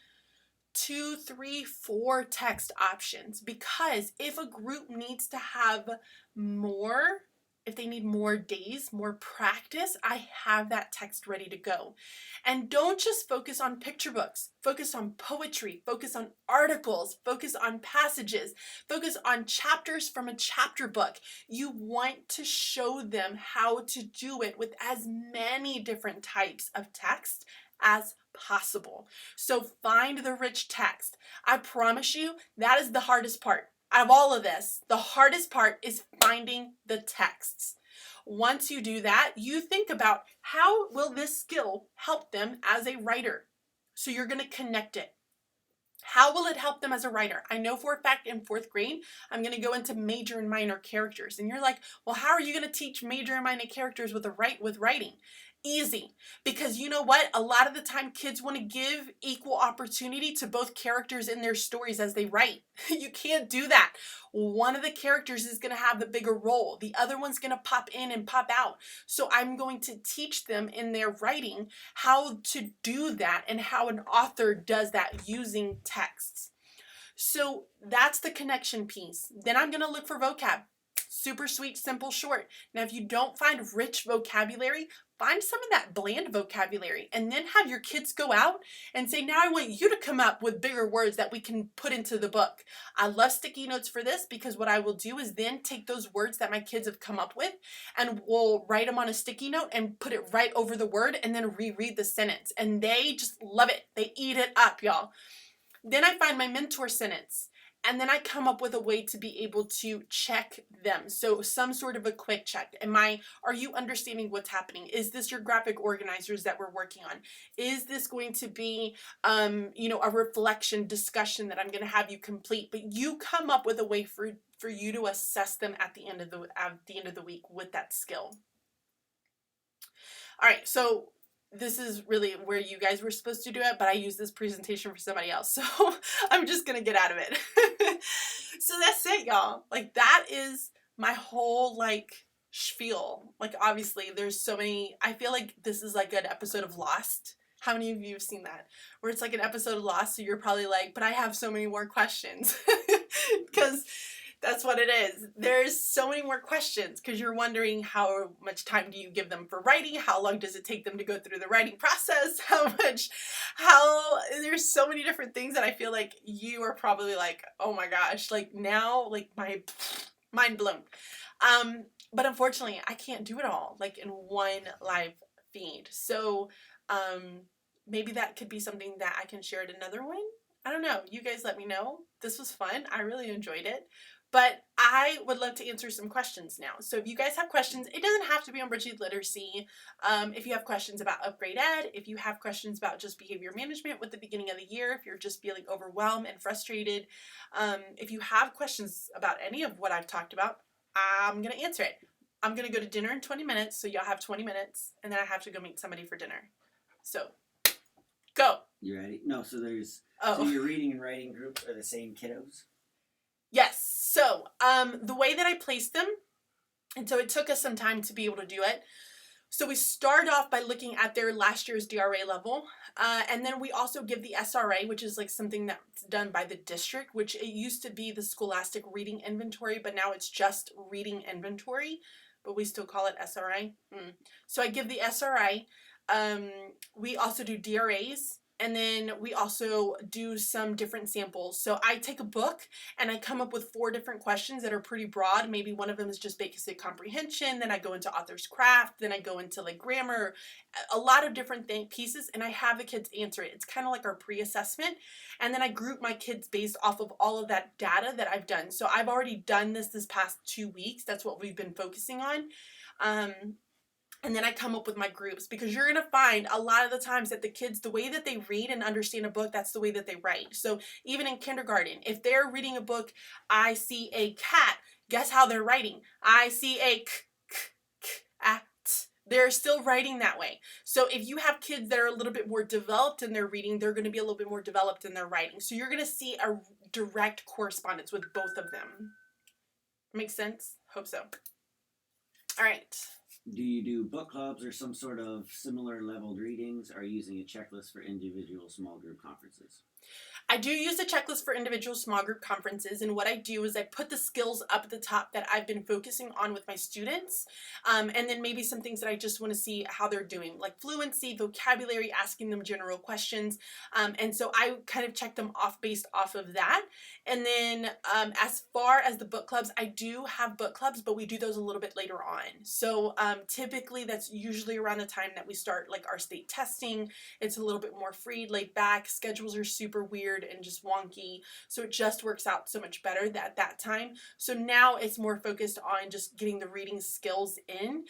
[SPEAKER 1] 2, 3, 4 text options, because if a group needs to have more, if they need more days, more practice, I have that text ready to go. And don't just focus on picture books. Focus on poetry, focus on articles, focus on passages, focus on chapters from a chapter book. You want to show them how to do it with as many different types of text as possible. So find the rich text. I promise you that is the hardest part. Out of all of this, the hardest part is finding the texts. Once you do that, you think about how will this skill help them as a writer? So you're going to connect it. How will it help them as a writer? I know for a fact in 4th grade, I'm going to go into major and minor characters. And you're like, well, how are you going to teach major and minor characters with writing? Easy, because you know what? A lot of the time kids want to give equal opportunity to both characters in their stories as they write. You can't do that. One of the characters is going to have the bigger role. The other one's going to pop in and pop out. So I'm going to teach them in their writing how to do that and how an author does that using texts. So that's the connection piece. Then I'm going to look for vocab. Super sweet, simple, short. Now, if you don't find rich vocabulary, find some of that bland vocabulary and then have your kids go out and say, now I want you to come up with bigger words that we can put into the book. I love sticky notes for this because what I will do is then take those words that my kids have come up with and we'll write them on a sticky note and put it right over the word and then reread the sentence. And they just love it. They eat it up, y'all. Then I find my mentor sentence. And then I come up with a way to be able to check them. So some sort of a quick check. Are you understanding what's happening? Is this your graphic organizers that we're working on? Is this going to be, a reflection discussion that I'm going to have you complete? But you come up with a way for you to assess them at the end of the week with that skill. All right, so this is really where you guys were supposed to do it, but I use this presentation for somebody else, so I'm just gonna get out of it. So that's it, y'all. Like, that is my whole, spiel. Like, obviously, there's so many, I feel like this is like an episode of Lost. How many of you have seen that? Where it's like an episode of Lost, so you're probably like, but I have so many more questions. Because that's what it is. There's so many more questions because you're wondering how much time do you give them for writing? How long does it take them to go through the writing process? There's so many different things that I feel like you are probably like, oh my gosh, like now, like mind blown. But unfortunately, I can't do it all like in one live feed. So maybe that could be something that I can share at another one. I don't know. You guys let me know. This was fun. I really enjoyed it. But I would love to answer some questions now. So if you guys have questions, it doesn't have to be on Bridging Literacy. If you have questions about Upgrade Ed, if you have questions about just behavior management with the beginning of the year, if you're just feeling overwhelmed and frustrated, if you have questions about any of what I've talked about, I'm going to answer it. I'm going to go to dinner in 20 minutes, so y'all have 20 minutes, and then I have to go meet somebody for dinner. So, go.
[SPEAKER 3] You ready? No, so there's...
[SPEAKER 1] Oh.
[SPEAKER 3] So your reading and writing group are the same kiddos?
[SPEAKER 1] Yes. So, the way that I placed them, and so it took us some time to be able to do it. So we start off by looking at their last year's DRA level, and then we also give the SRA, which is like something that's done by the district, which it used to be the Scholastic Reading Inventory, but now it's just Reading Inventory, but we still call it SRA. So I give the SRA. We also do DRAs. And then we also do some different samples. So I take a book and I come up with 4 different questions that are pretty broad. Maybe one of them is just basic comprehension. Then I go into author's craft. Then I go into like grammar, a lot of different pieces. And I have the kids answer it. It's kind of like our pre-assessment. And then I group my kids based off of all of that data that I've done. So I've already done this past 2 weeks. That's what we've been focusing on. And then I come up with my groups, because you're going to find a lot of the times that the kids, the way that they read and understand a book, that's the way that they write. So even in kindergarten, if they're reading a book, I see a cat, guess how they're writing? I see a at. They're still writing that way. So if you have kids that are a little bit more developed in their reading, they're going to be a little bit more developed in their writing. So you're going to see a direct correspondence with both of them. Makes sense? Hope so. All right.
[SPEAKER 3] Do you do book clubs or some sort of similar leveled readings? Or are you using a checklist for individual small group conferences?
[SPEAKER 1] I do use a checklist for individual small group conferences, and what I do is I put the skills up at the top that I've been focusing on with my students, and then maybe some things that I just want to see how they're doing, like fluency, vocabulary, asking them general questions, and so I kind of check them off based off of that. And then as far as the book clubs, I do have book clubs, but we do those a little bit later on. So typically that's usually around the time that we start like our state testing. It's a little bit more free, laid back. Schedules are super weird and just wonky, so it just works out so much better at that time. So now it's more focused on just getting the reading skills in,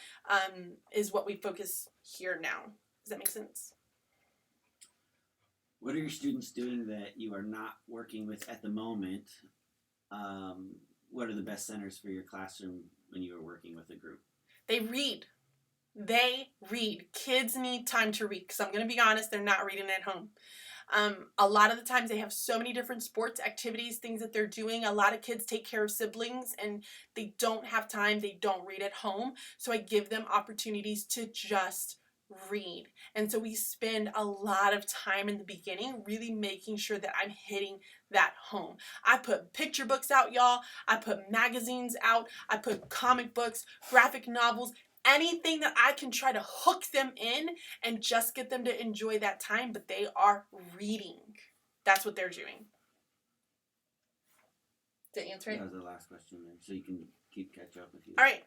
[SPEAKER 1] is what we focus here now. Does that make sense?
[SPEAKER 3] What are your students doing that you are not working with at the moment? What are the best centers for your classroom when you are working with a group?
[SPEAKER 1] They read. They read. Kids need time to read, because I'm going to be honest, they're not reading at home. A lot of the times they have so many different sports activities, things that they're doing. A lot of kids take care of siblings and they don't have time. They don't read at home. So I give them opportunities to just read. And so we spend a lot of time in the beginning really making sure that I'm hitting that home. I put picture books out, y'all. I put magazines out. I put comic books, graphic novels, anything that I can try to hook them in and just get them to enjoy that time, but they are reading. That's what they're doing. Did I answer it?
[SPEAKER 3] That was the last question there, so you can keep catch up if you.
[SPEAKER 1] All right.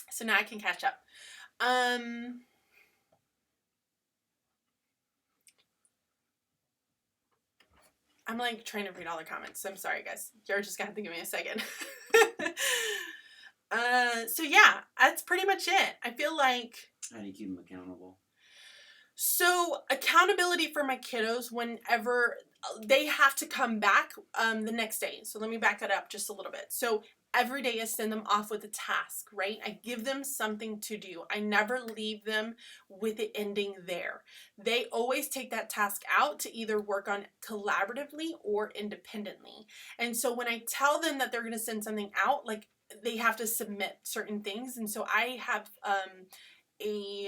[SPEAKER 1] So now I can catch up. I'm like trying to read all the comments, so I'm sorry guys. You're just gonna have to give me a second. So yeah, that's pretty much it. I feel like...
[SPEAKER 3] How do you keep them accountable?
[SPEAKER 1] So accountability for my kiddos, whenever they have to come back the next day. So let me back that up just a little bit. So every day I send them off with a task, right? I give them something to do. I never leave them with it ending there. They always take that task out to either work on collaboratively or independently. And so when I tell them that they're going to send something out, like they have to submit certain things. And so I have a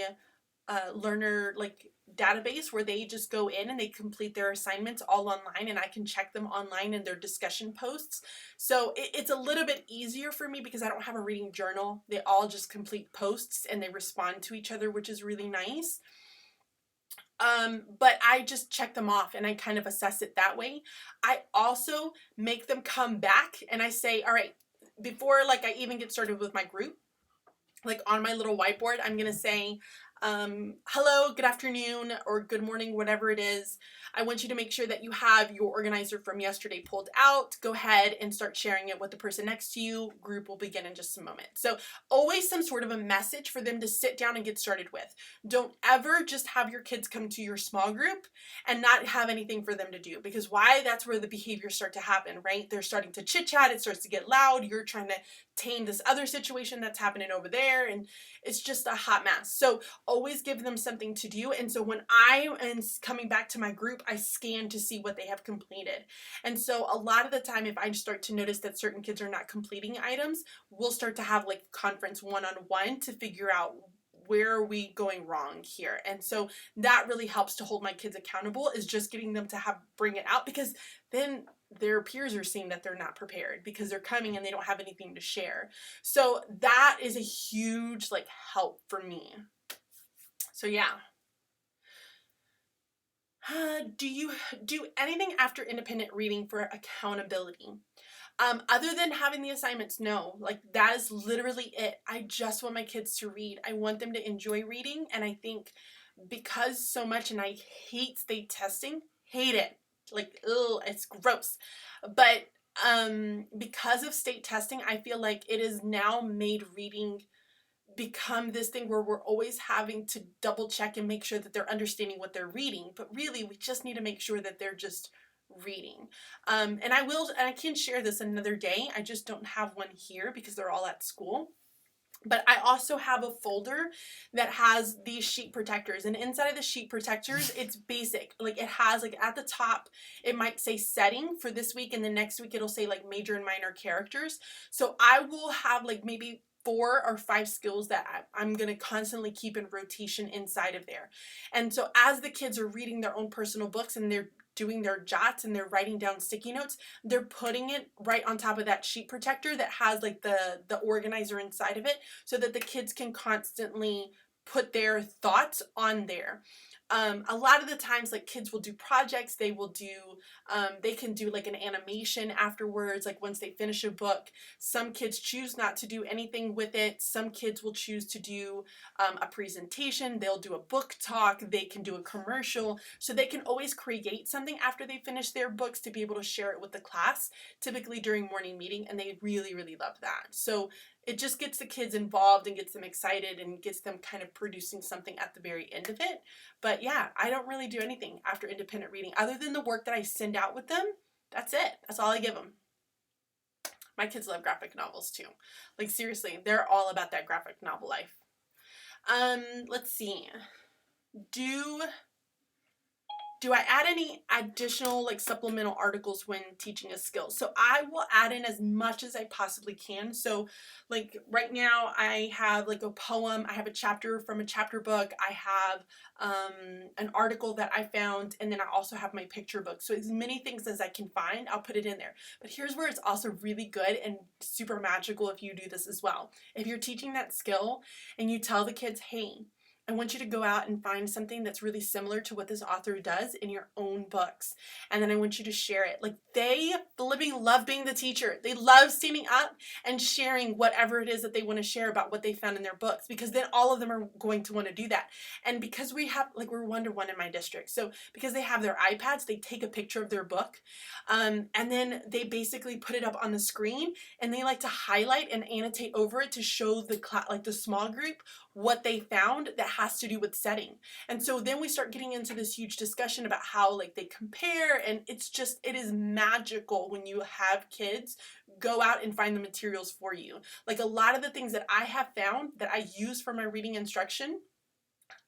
[SPEAKER 1] learner like database where they just go in and they complete their assignments all online, and I can check them online in their discussion posts. So it's a little bit easier for me because I don't have a reading journal. They all just complete posts and they respond to each other, which is really nice. But I just check them off and I kind of assess it that way. I also make them come back and I say, all right, before like I even get started with my group, like on my little whiteboard, I'm going to say, hello, good afternoon, or good morning, whatever it is. I want you to make sure that you have your organizer from yesterday pulled out. Go ahead and start sharing it with the person next to you. Group will begin in just a moment. So always some sort of a message for them to sit down and get started with. Don't ever just have your kids come to your small group and not have anything for them to do, because why? That's where the behaviors start to happen, right? They're starting to chit chat. It starts to get loud. You're trying to tame this other situation that's happening over there, and it's just a hot mess. So always give them something to do. And so when I am coming back to my group, I scan to see what they have completed. And so a lot of the time, if I start to notice that certain kids are not completing items, we'll start to have like conference one-on-one to figure out where are we going wrong here. And so that really helps to hold my kids accountable, is just getting them to bring it out, because then their peers are seeing that they're not prepared because they're coming and they don't have anything to share. So that is a huge like help for me. So yeah. Do you do anything after independent reading for accountability? Other than having the assignments, no. Like that is literally it. I just want my kids to read. I want them to enjoy reading, and I think because so much, and I hate state testing, hate it. Like, ugh, it's gross. But because of state testing, I feel like it is now made reading become this thing where we're always having to double check and make sure that they're understanding what they're reading. But really, we just need to make sure that they're just reading. And I can share this another day. I just don't have one here because they're all at school. But I also have a folder that has these sheet protectors, and inside of the sheet protectors, it's basic. Like it has like at the top, it might say setting for this week, and the next week it'll say like major and minor characters. So I will have like maybe 4 or 5 skills that I'm going to constantly keep in rotation inside of there. And so as the kids are reading their own personal books and they're doing their jots and they're writing down sticky notes, they're putting it right on top of that sheet protector that has like the organizer inside of it, so that the kids can constantly put their thoughts on there. A lot of the times, like kids will do projects, they can do like an animation afterwards, like once they finish a book. Some kids choose not to do anything with it. Some kids will choose to do a presentation, they'll do a book talk, they can do a commercial. So they can always create something after they finish their books to be able to share it with the class, typically during morning meeting, and they really, really love that. So it just gets the kids involved and gets them excited and gets them kind of producing something at the very end of it. But yeah, I don't really do anything after independent reading other than the work that I send out with them. That's it. That's all I give them. My kids love graphic novels too. Like seriously, they're all about that graphic novel life. Let's see. Do I add any additional like supplemental articles when teaching a skill? So I will add in as much as I possibly can. So like right now I have like a poem, I have a chapter from a chapter book, I have an article that I found, and then I also have my picture book. So as many things as I can find, I'll put it in there. But here's where it's also really good and super magical if you do this as well. If you're teaching that skill and you tell the kids, hey, I want you to go out and find something that's really similar to what this author does in your own books. And then I want you to share it. Like they love being the teacher. They love standing up and sharing whatever it is that they want to share about what they found in their books, because then all of them are going to want to do that. And because we have, like we're 1-to-1 in my district. So because they have their iPads, they take a picture of their book. And then they basically put it up on the screen, and they like to highlight and annotate over it to show the small group what they found that has to do with setting. And so then we start getting into this huge discussion about how like they compare, and it is magical when you have kids go out and find the materials for you. Like a lot of the things that I have found that I use for my reading instruction,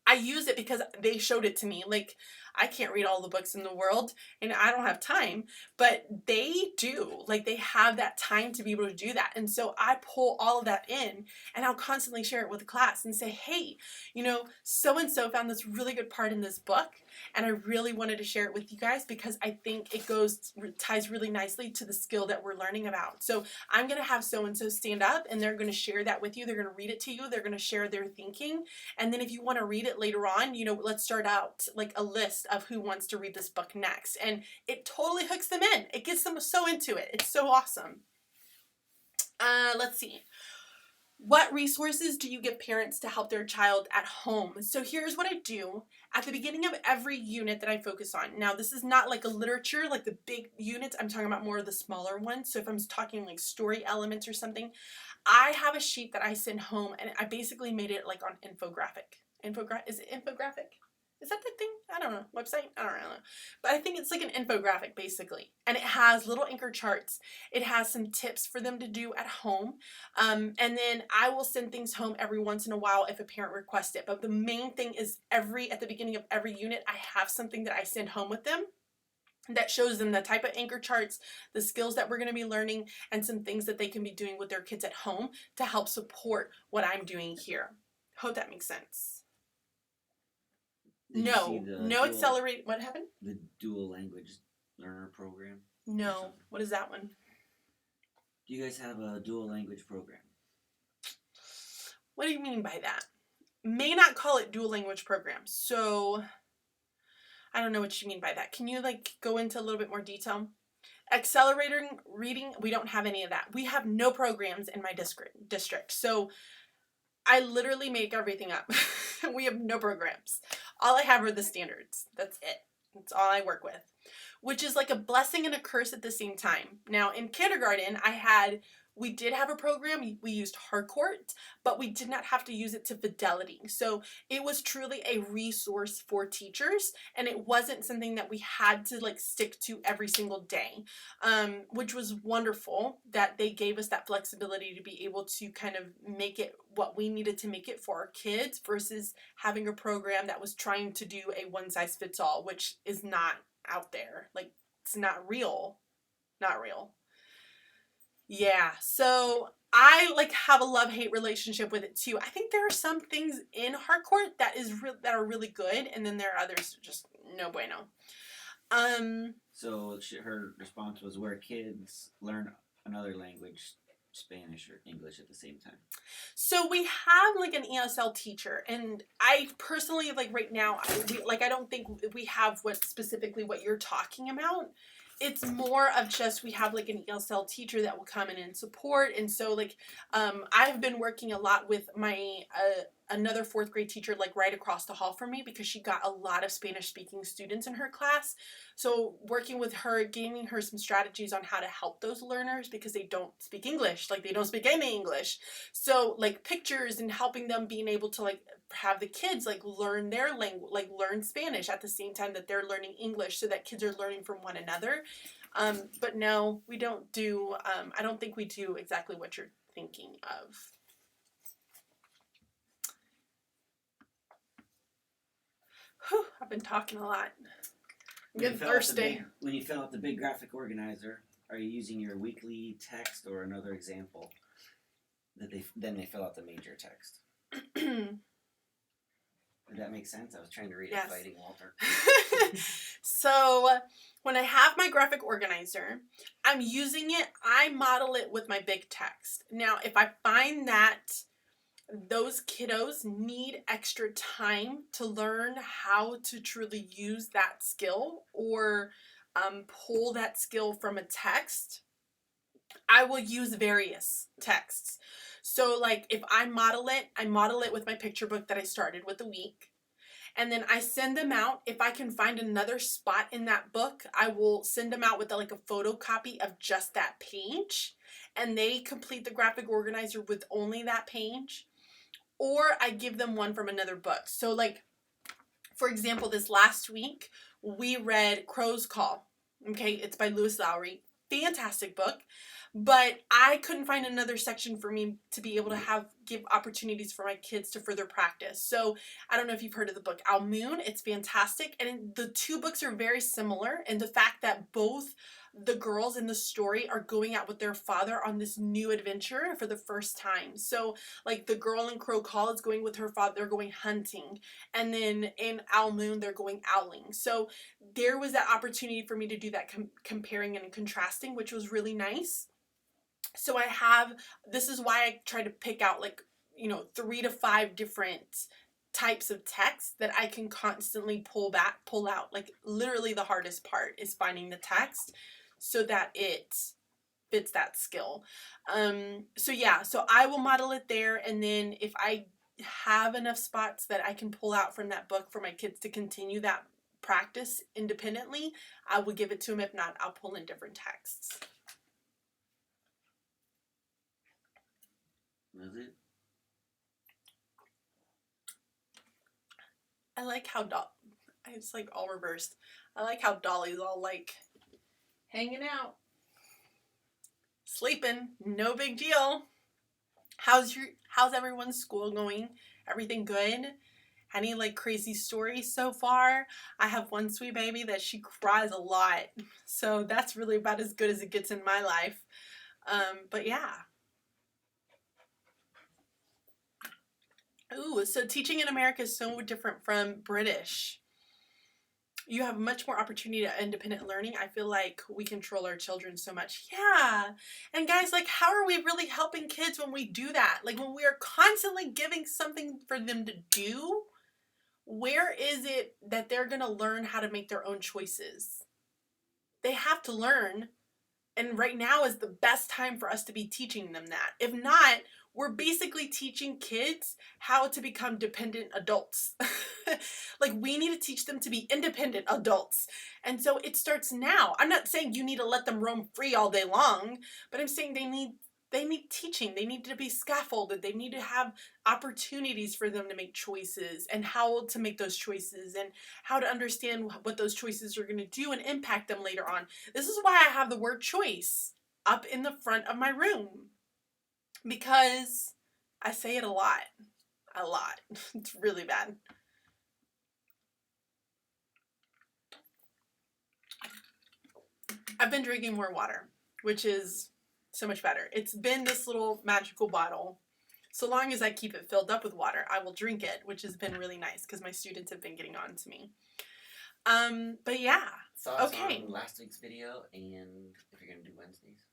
[SPEAKER 1] I use it because they showed it to me. Like I can't read all the books in the world and I don't have time, but they do. Like they have that time to be able to do that. And so I pull all of that in, and I'll constantly share it with the class and say, hey, so-and-so found this really good part in this book, and I really wanted to share it with you guys because I think it ties really nicely to the skill that we're learning about. So I'm going to have so-and-so stand up, and they're going to share that with you. They're going to read it to you. They're going to share their thinking. And then if you want to read it later on, let's start out like a list of who wants to read this book next. And it totally hooks them in. It gets them so into it. It's so awesome. Let's see. What resources do you give parents to help their child at home? So here's what I do at the beginning of every unit that I focus on. Now, this is not like a literature, like the big units. I'm talking about more of the smaller ones. So if I'm talking like story elements or something, I have a sheet that I send home, and I basically made it like on infographic. Is it infographic? Is that the thing? I don't know. Website? I don't know. But I think it's like an infographic basically. And it has little anchor charts. It has some tips for them to do at home. And then I will send things home every once in a while if a parent requests it. But the main thing is at the beginning of every unit, I have something that I send home with them that shows them the type of anchor charts, the skills that we're going to be learning, and some things that they can be doing with their kids at home to help support what I'm doing here. Hope that makes sense.
[SPEAKER 3] Did you see the
[SPEAKER 1] No
[SPEAKER 3] dual-
[SPEAKER 1] accelerate. What happened?
[SPEAKER 3] The dual language learner program.
[SPEAKER 1] No. What is that one?
[SPEAKER 3] Do you guys have a dual language program?
[SPEAKER 1] What do you mean by that? May not call it dual language program. So I don't know what you mean by that. Can you like go into a little bit more detail? Accelerating reading, we don't have any of that. We have no programs in my district. So I literally make everything up. We have no programs. All I have are the standards. That's it. That's all I work with, which is like a blessing and a curse at the same time. Now in kindergarten, we did have a program. We used Harcourt, but we did not have to use it to fidelity. So it was truly a resource for teachers, and it wasn't something that we had to like stick to every single day, which was wonderful that they gave us that flexibility to be able to kind of make it what we needed to make it for our kids versus having a program that was trying to do a one-size-fits-all, which is not out there. Like, it's not real. Not real. Yeah, so I like have a love-hate relationship with it too. I think there are some things in Harcourt that are really good, and then there are others just no bueno.
[SPEAKER 3] So her response was where kids learn another language, Spanish or English at the same time.
[SPEAKER 1] So we have like an ESL teacher, and I personally like right now I don't think we have what you're talking about. It's more of just we have like an ESL teacher that will come in and support. And so like I've been working a lot with my another fourth grade teacher like right across the hall from me because she got a lot of Spanish speaking students in her class. So working with her, giving her some strategies on how to help those learners because they don't speak English, like they don't speak any English. So like pictures and helping them being able to like have the kids like learn their language, like learn Spanish at the same time that they're learning English so that kids are learning from one another. But no, we don't do, I don't think we do exactly what you're thinking of. Whew, I've been talking a lot. I'm getting thirsty.
[SPEAKER 3] When you fill out the big graphic organizer, are you using your weekly text or another example? Then they fill out the major text. Did that make sense? I was trying to read
[SPEAKER 1] Yes.
[SPEAKER 3] it, Fighting Walter.
[SPEAKER 1] So when I have my graphic organizer, I'm using it, I model it with my big text. Now, if I find that those kiddos need extra time to learn how to truly use that skill or pull that skill from a text, I will use various texts. So like if I model it with my picture book that I started with a week. And then I send them out. If I can find another spot in that book, I will send them out with like a photocopy of just that page. And they complete the graphic organizer with only that page. Or I give them one from another book. So like, for example, this last week, we read Crow's Call. Okay, it's by Lewis Lowry. Fantastic book. But I couldn't find another section for me to be able to give opportunities for my kids to further practice. So I don't know if you've heard of the book Owl Moon. It's fantastic. And the two books are very similar in the fact that both the girls in the story are going out with their father on this new adventure for the first time. So like the girl in Crow Call is going with her father, they're going hunting. And then in Owl Moon, they're going owling. So there was that opportunity for me to do that comparing and contrasting, which was really nice. So this is why I try to pick out 3 to 5 different types of text that I can constantly pull out. Like literally the hardest part is finding the text so that it fits that skill. So yeah, so I will model it there, and then if I have enough spots that I can pull out from that book for my kids to continue that practice independently, I will give it to them. If not, I'll pull in different texts.
[SPEAKER 3] Was it?
[SPEAKER 1] I like how it's like all reversed. I like how Dolly's all like hanging out, sleeping, no big deal. How's everyone's school going? Everything good? Any like crazy stories so far? I have one sweet baby that she cries a lot, so that's really about as good as it gets in my life. But yeah. Ooh, so teaching in America is so different from British. You have much more opportunity to independent learning. I feel like we control our children so much. Yeah. And guys, like, how are we really helping kids when we do that? Like, when we are constantly giving something for them to do, where is it that they're going to learn how to make their own choices? They have to learn. And right now is the best time for us to be teaching them that. If not, we're basically teaching kids how to become dependent adults. Like, we need to teach them to be independent adults. And so it starts now. I'm not saying you need to let them roam free all day long, but I'm saying they need teaching. They need to be scaffolded. They need to have opportunities for them to make choices and how to make those choices and how to understand what those choices are going to do and impact them later on. This is why I have the word choice up in the front of my room, because I say it a lot. A lot. It's really bad. I've been drinking more water, which is so much better. It's been this little magical bottle. So long as I keep it filled up with water, I will drink it, which has been really nice because my students have been getting on to me. But yeah.
[SPEAKER 3] Thoughts
[SPEAKER 1] Okay.
[SPEAKER 3] on last week's video and if you're going to do Wednesdays?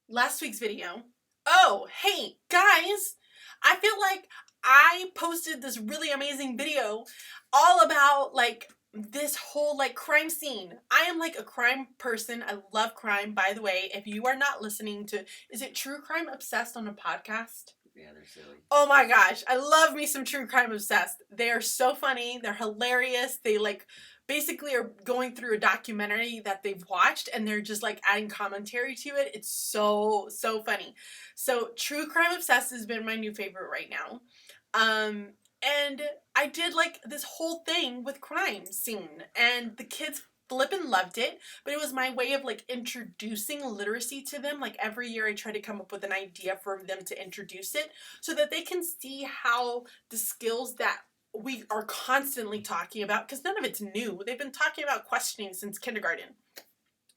[SPEAKER 1] Last week's video. Oh, hey, guys. I feel like I posted this really amazing video all about like this whole like crime scene. I am like a crime person. I love crime. By the way, if you are not listening to, is it True Crime Obsessed on a podcast?
[SPEAKER 3] Yeah, they're silly.
[SPEAKER 1] Oh my gosh, I love me some True Crime Obsessed. They are so funny. They're hilarious. They like basically are going through a documentary that they've watched and they're just like adding commentary to it. It's so funny. So True Crime Obsessed has been my new favorite right now. And I did like this whole thing with crime scene, and the kids flippin' loved it, but it was my way of like introducing literacy to them. Like every year I try to come up with an idea for them to introduce it so that they can see how the skills that we are constantly talking about, because none of it's new. They've been talking about questioning since kindergarten.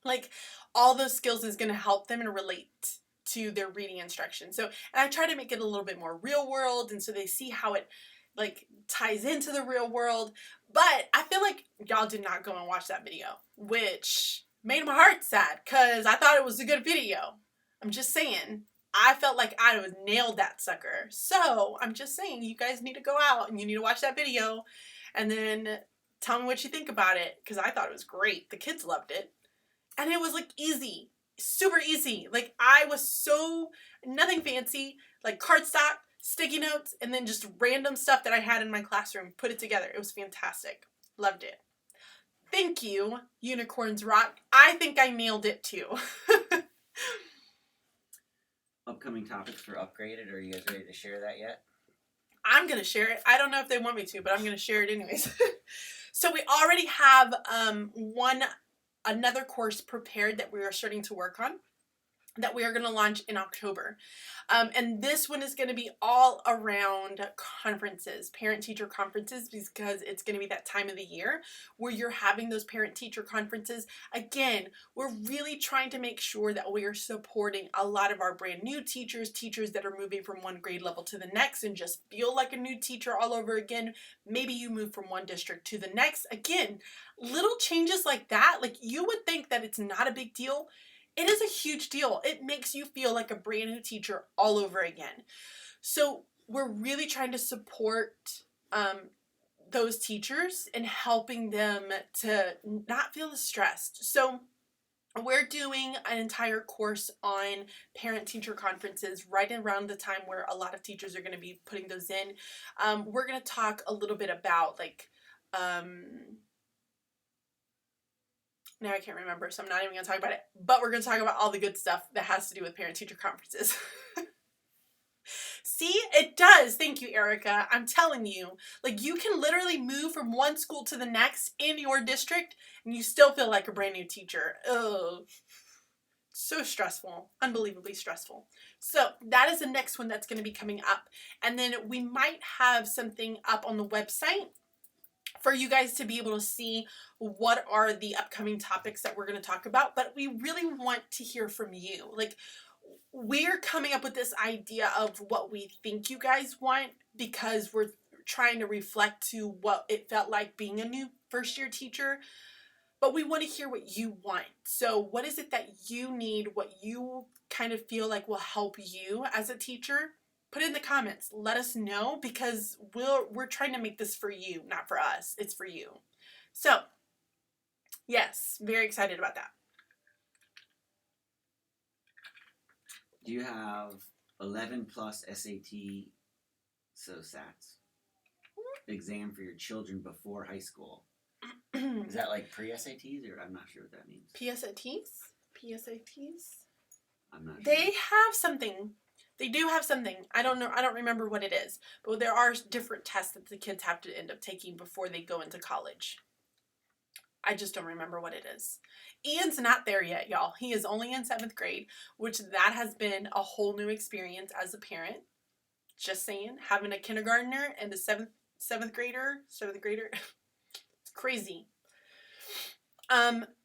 [SPEAKER 1] Like all those skills is going to help them and relate to their reading instruction. So, and I try to make it a little bit more real world, and so they see how it like ties into the real world. But I feel like y'all did not go and watch that video, which made my heart sad because I thought it was a good video. I'm just saying, I felt like I was nailed that sucker. So I'm just saying, you guys need to go out and you need to watch that video and then tell me what you think about it, because I thought it was great. The kids loved it. And it was like easy, super easy. Like I was so, nothing fancy, like cardstock, sticky notes, and then just random stuff that I had in my classroom. Put it together. It was fantastic. Loved it. Thank you, Unicorns Rock. I think I nailed it too.
[SPEAKER 3] Upcoming topics for Upgraded. Are you guys ready to share that yet?
[SPEAKER 1] I'm going to share it. I don't know if they want me to, but I'm going to share it anyways. So we already have another course prepared that we are starting to work on, that we are going to launch in October. And this one is going to be all around conferences, parent-teacher conferences, because it's going to be that time of the year where you're having those parent-teacher conferences. Again, we're really trying to make sure that we are supporting a lot of our brand new teachers that are moving from one grade level to the next and just feel like a new teacher all over again. Maybe you move from one district to the next. Again, little changes like that, like you would think that it's not a big deal. It is a huge deal. It makes you feel like a brand new teacher all over again. So we're really trying to support those teachers and helping them to not feel stressed. So we're doing an entire course on parent-teacher conferences right around the time where a lot of teachers are going to be putting those in. We're going to talk a little bit about like, now I can't remember, so I'm not even going to talk about it, but we're going to talk about all the good stuff that has to do with parent-teacher conferences. See, it does. Thank you, Erica. I'm telling you, like, you can literally move from one school to the next in your district and you still feel like a brand new teacher. Ugh. So stressful, unbelievably stressful. So that is the next one that's going to be coming up. And then we might have something up on the website for you guys to be able to see what are the upcoming topics that we're going to talk about. But we really want to hear from you. Like, we're coming up with this idea of what we think you guys want because we're trying to reflect to what it felt like being a new first year teacher. But we want to hear what you want. So what is it that you need, what you kind of feel like will help you as a teacher? Put it in the comments. Let us know, because we're trying to make this for you, not for us. It's for you. So, yes, very excited about that.
[SPEAKER 3] Do you have 11 plus SAT SATs exam for your children before high school? Is that like pre-SATs, or I'm not sure what that means.
[SPEAKER 1] PSATs?
[SPEAKER 3] I'm not sure.
[SPEAKER 1] They have something. They do have something. I don't know. I don't remember what it is. But there are different tests that the kids have to end up taking before they go into college. I just don't remember what it is. Ian's not there yet, y'all. He is only in 7th grade, which that has been a whole new experience as a parent. Just saying, having a kindergartner and a seventh grader. It's crazy.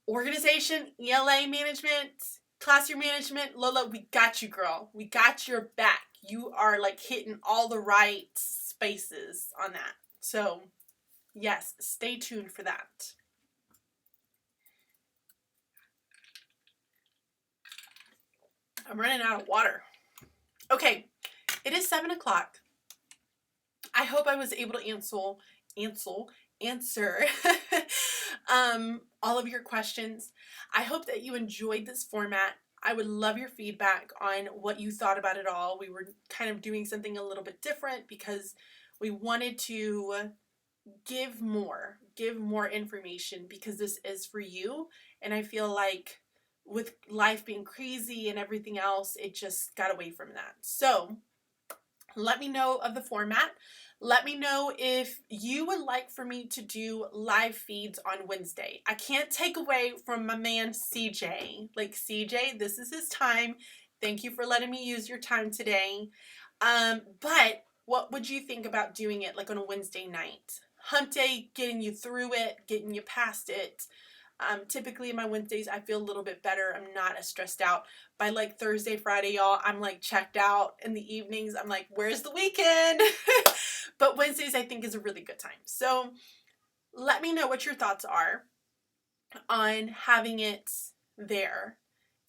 [SPEAKER 1] Organization, ELA management, classroom management. Lola, we got you, girl. We got your back. You are like hitting all the right spaces on that. So, yes, stay tuned for that. I'm running out of water. Okay, it is 7 o'clock. I hope I was able to answer all of your questions. I hope that you enjoyed this format. I would love your feedback on what you thought about it all. We were kind of doing something a little bit different because we wanted to give more information, because this is for you. And I feel like with life being crazy and everything else, it just got away from that. So let me know of the format. Let me know if you would like for me to do live feeds on Wednesday. I can't take away from my man CJ. Like, CJ, this is his time. Thank you for letting me use your time today. But what would you think about doing it like on a Wednesday night? Hump day, getting you through it, getting you past it. Typically my Wednesdays, I feel a little bit better. I'm not as stressed out. By like Thursday, Friday, y'all, I'm like checked out. In the evenings, I'm like, where's the weekend? But Wednesdays, I think, is a really good time. So let me know what your thoughts are on having it there.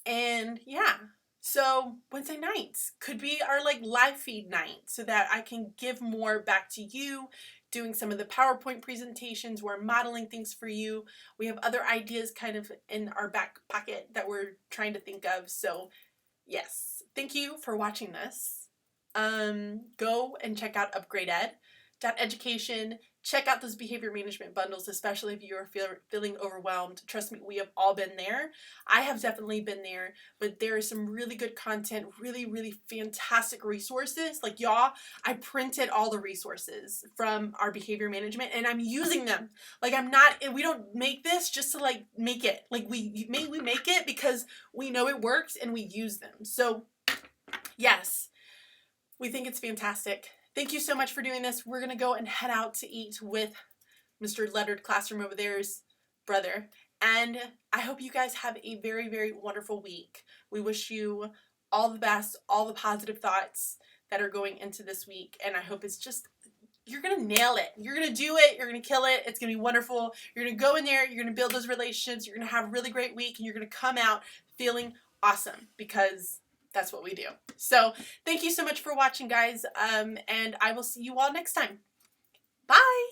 [SPEAKER 1] And yeah, so Wednesday nights could be our like live feed night so that I can give more back to you, doing some of the PowerPoint presentations. We're modeling things for you. We have other ideas kind of in our back pocket that we're trying to think of. So yes, thank you for watching this. Go and check out upgradeed.education. Check out those behavior management bundles, especially if you're feeling overwhelmed. Trust me, we have all been there. I have definitely been there, but there is some really good content, really, really fantastic resources. Like, y'all, I printed all the resources from our behavior management and I'm using them. Like, we don't make this just to like make it. Like, we make it because we know it works and we use them. So yes, we think it's fantastic. Thank you so much for doing this. We're going to go and head out to eat with Mr. Lettered Classroom over there's brother. And I hope you guys have a very, very wonderful week. We wish you all the best, all the positive thoughts that are going into this week. And I hope it's just, you're going to nail it. You're going to do it. You're going to kill it. It's going to be wonderful. You're going to go in there. You're going to build those relationships. You're going to have a really great week. And you're going to come out feeling awesome, because that's what we do. So thank you so much for watching, guys. And I will see you all next time. Bye.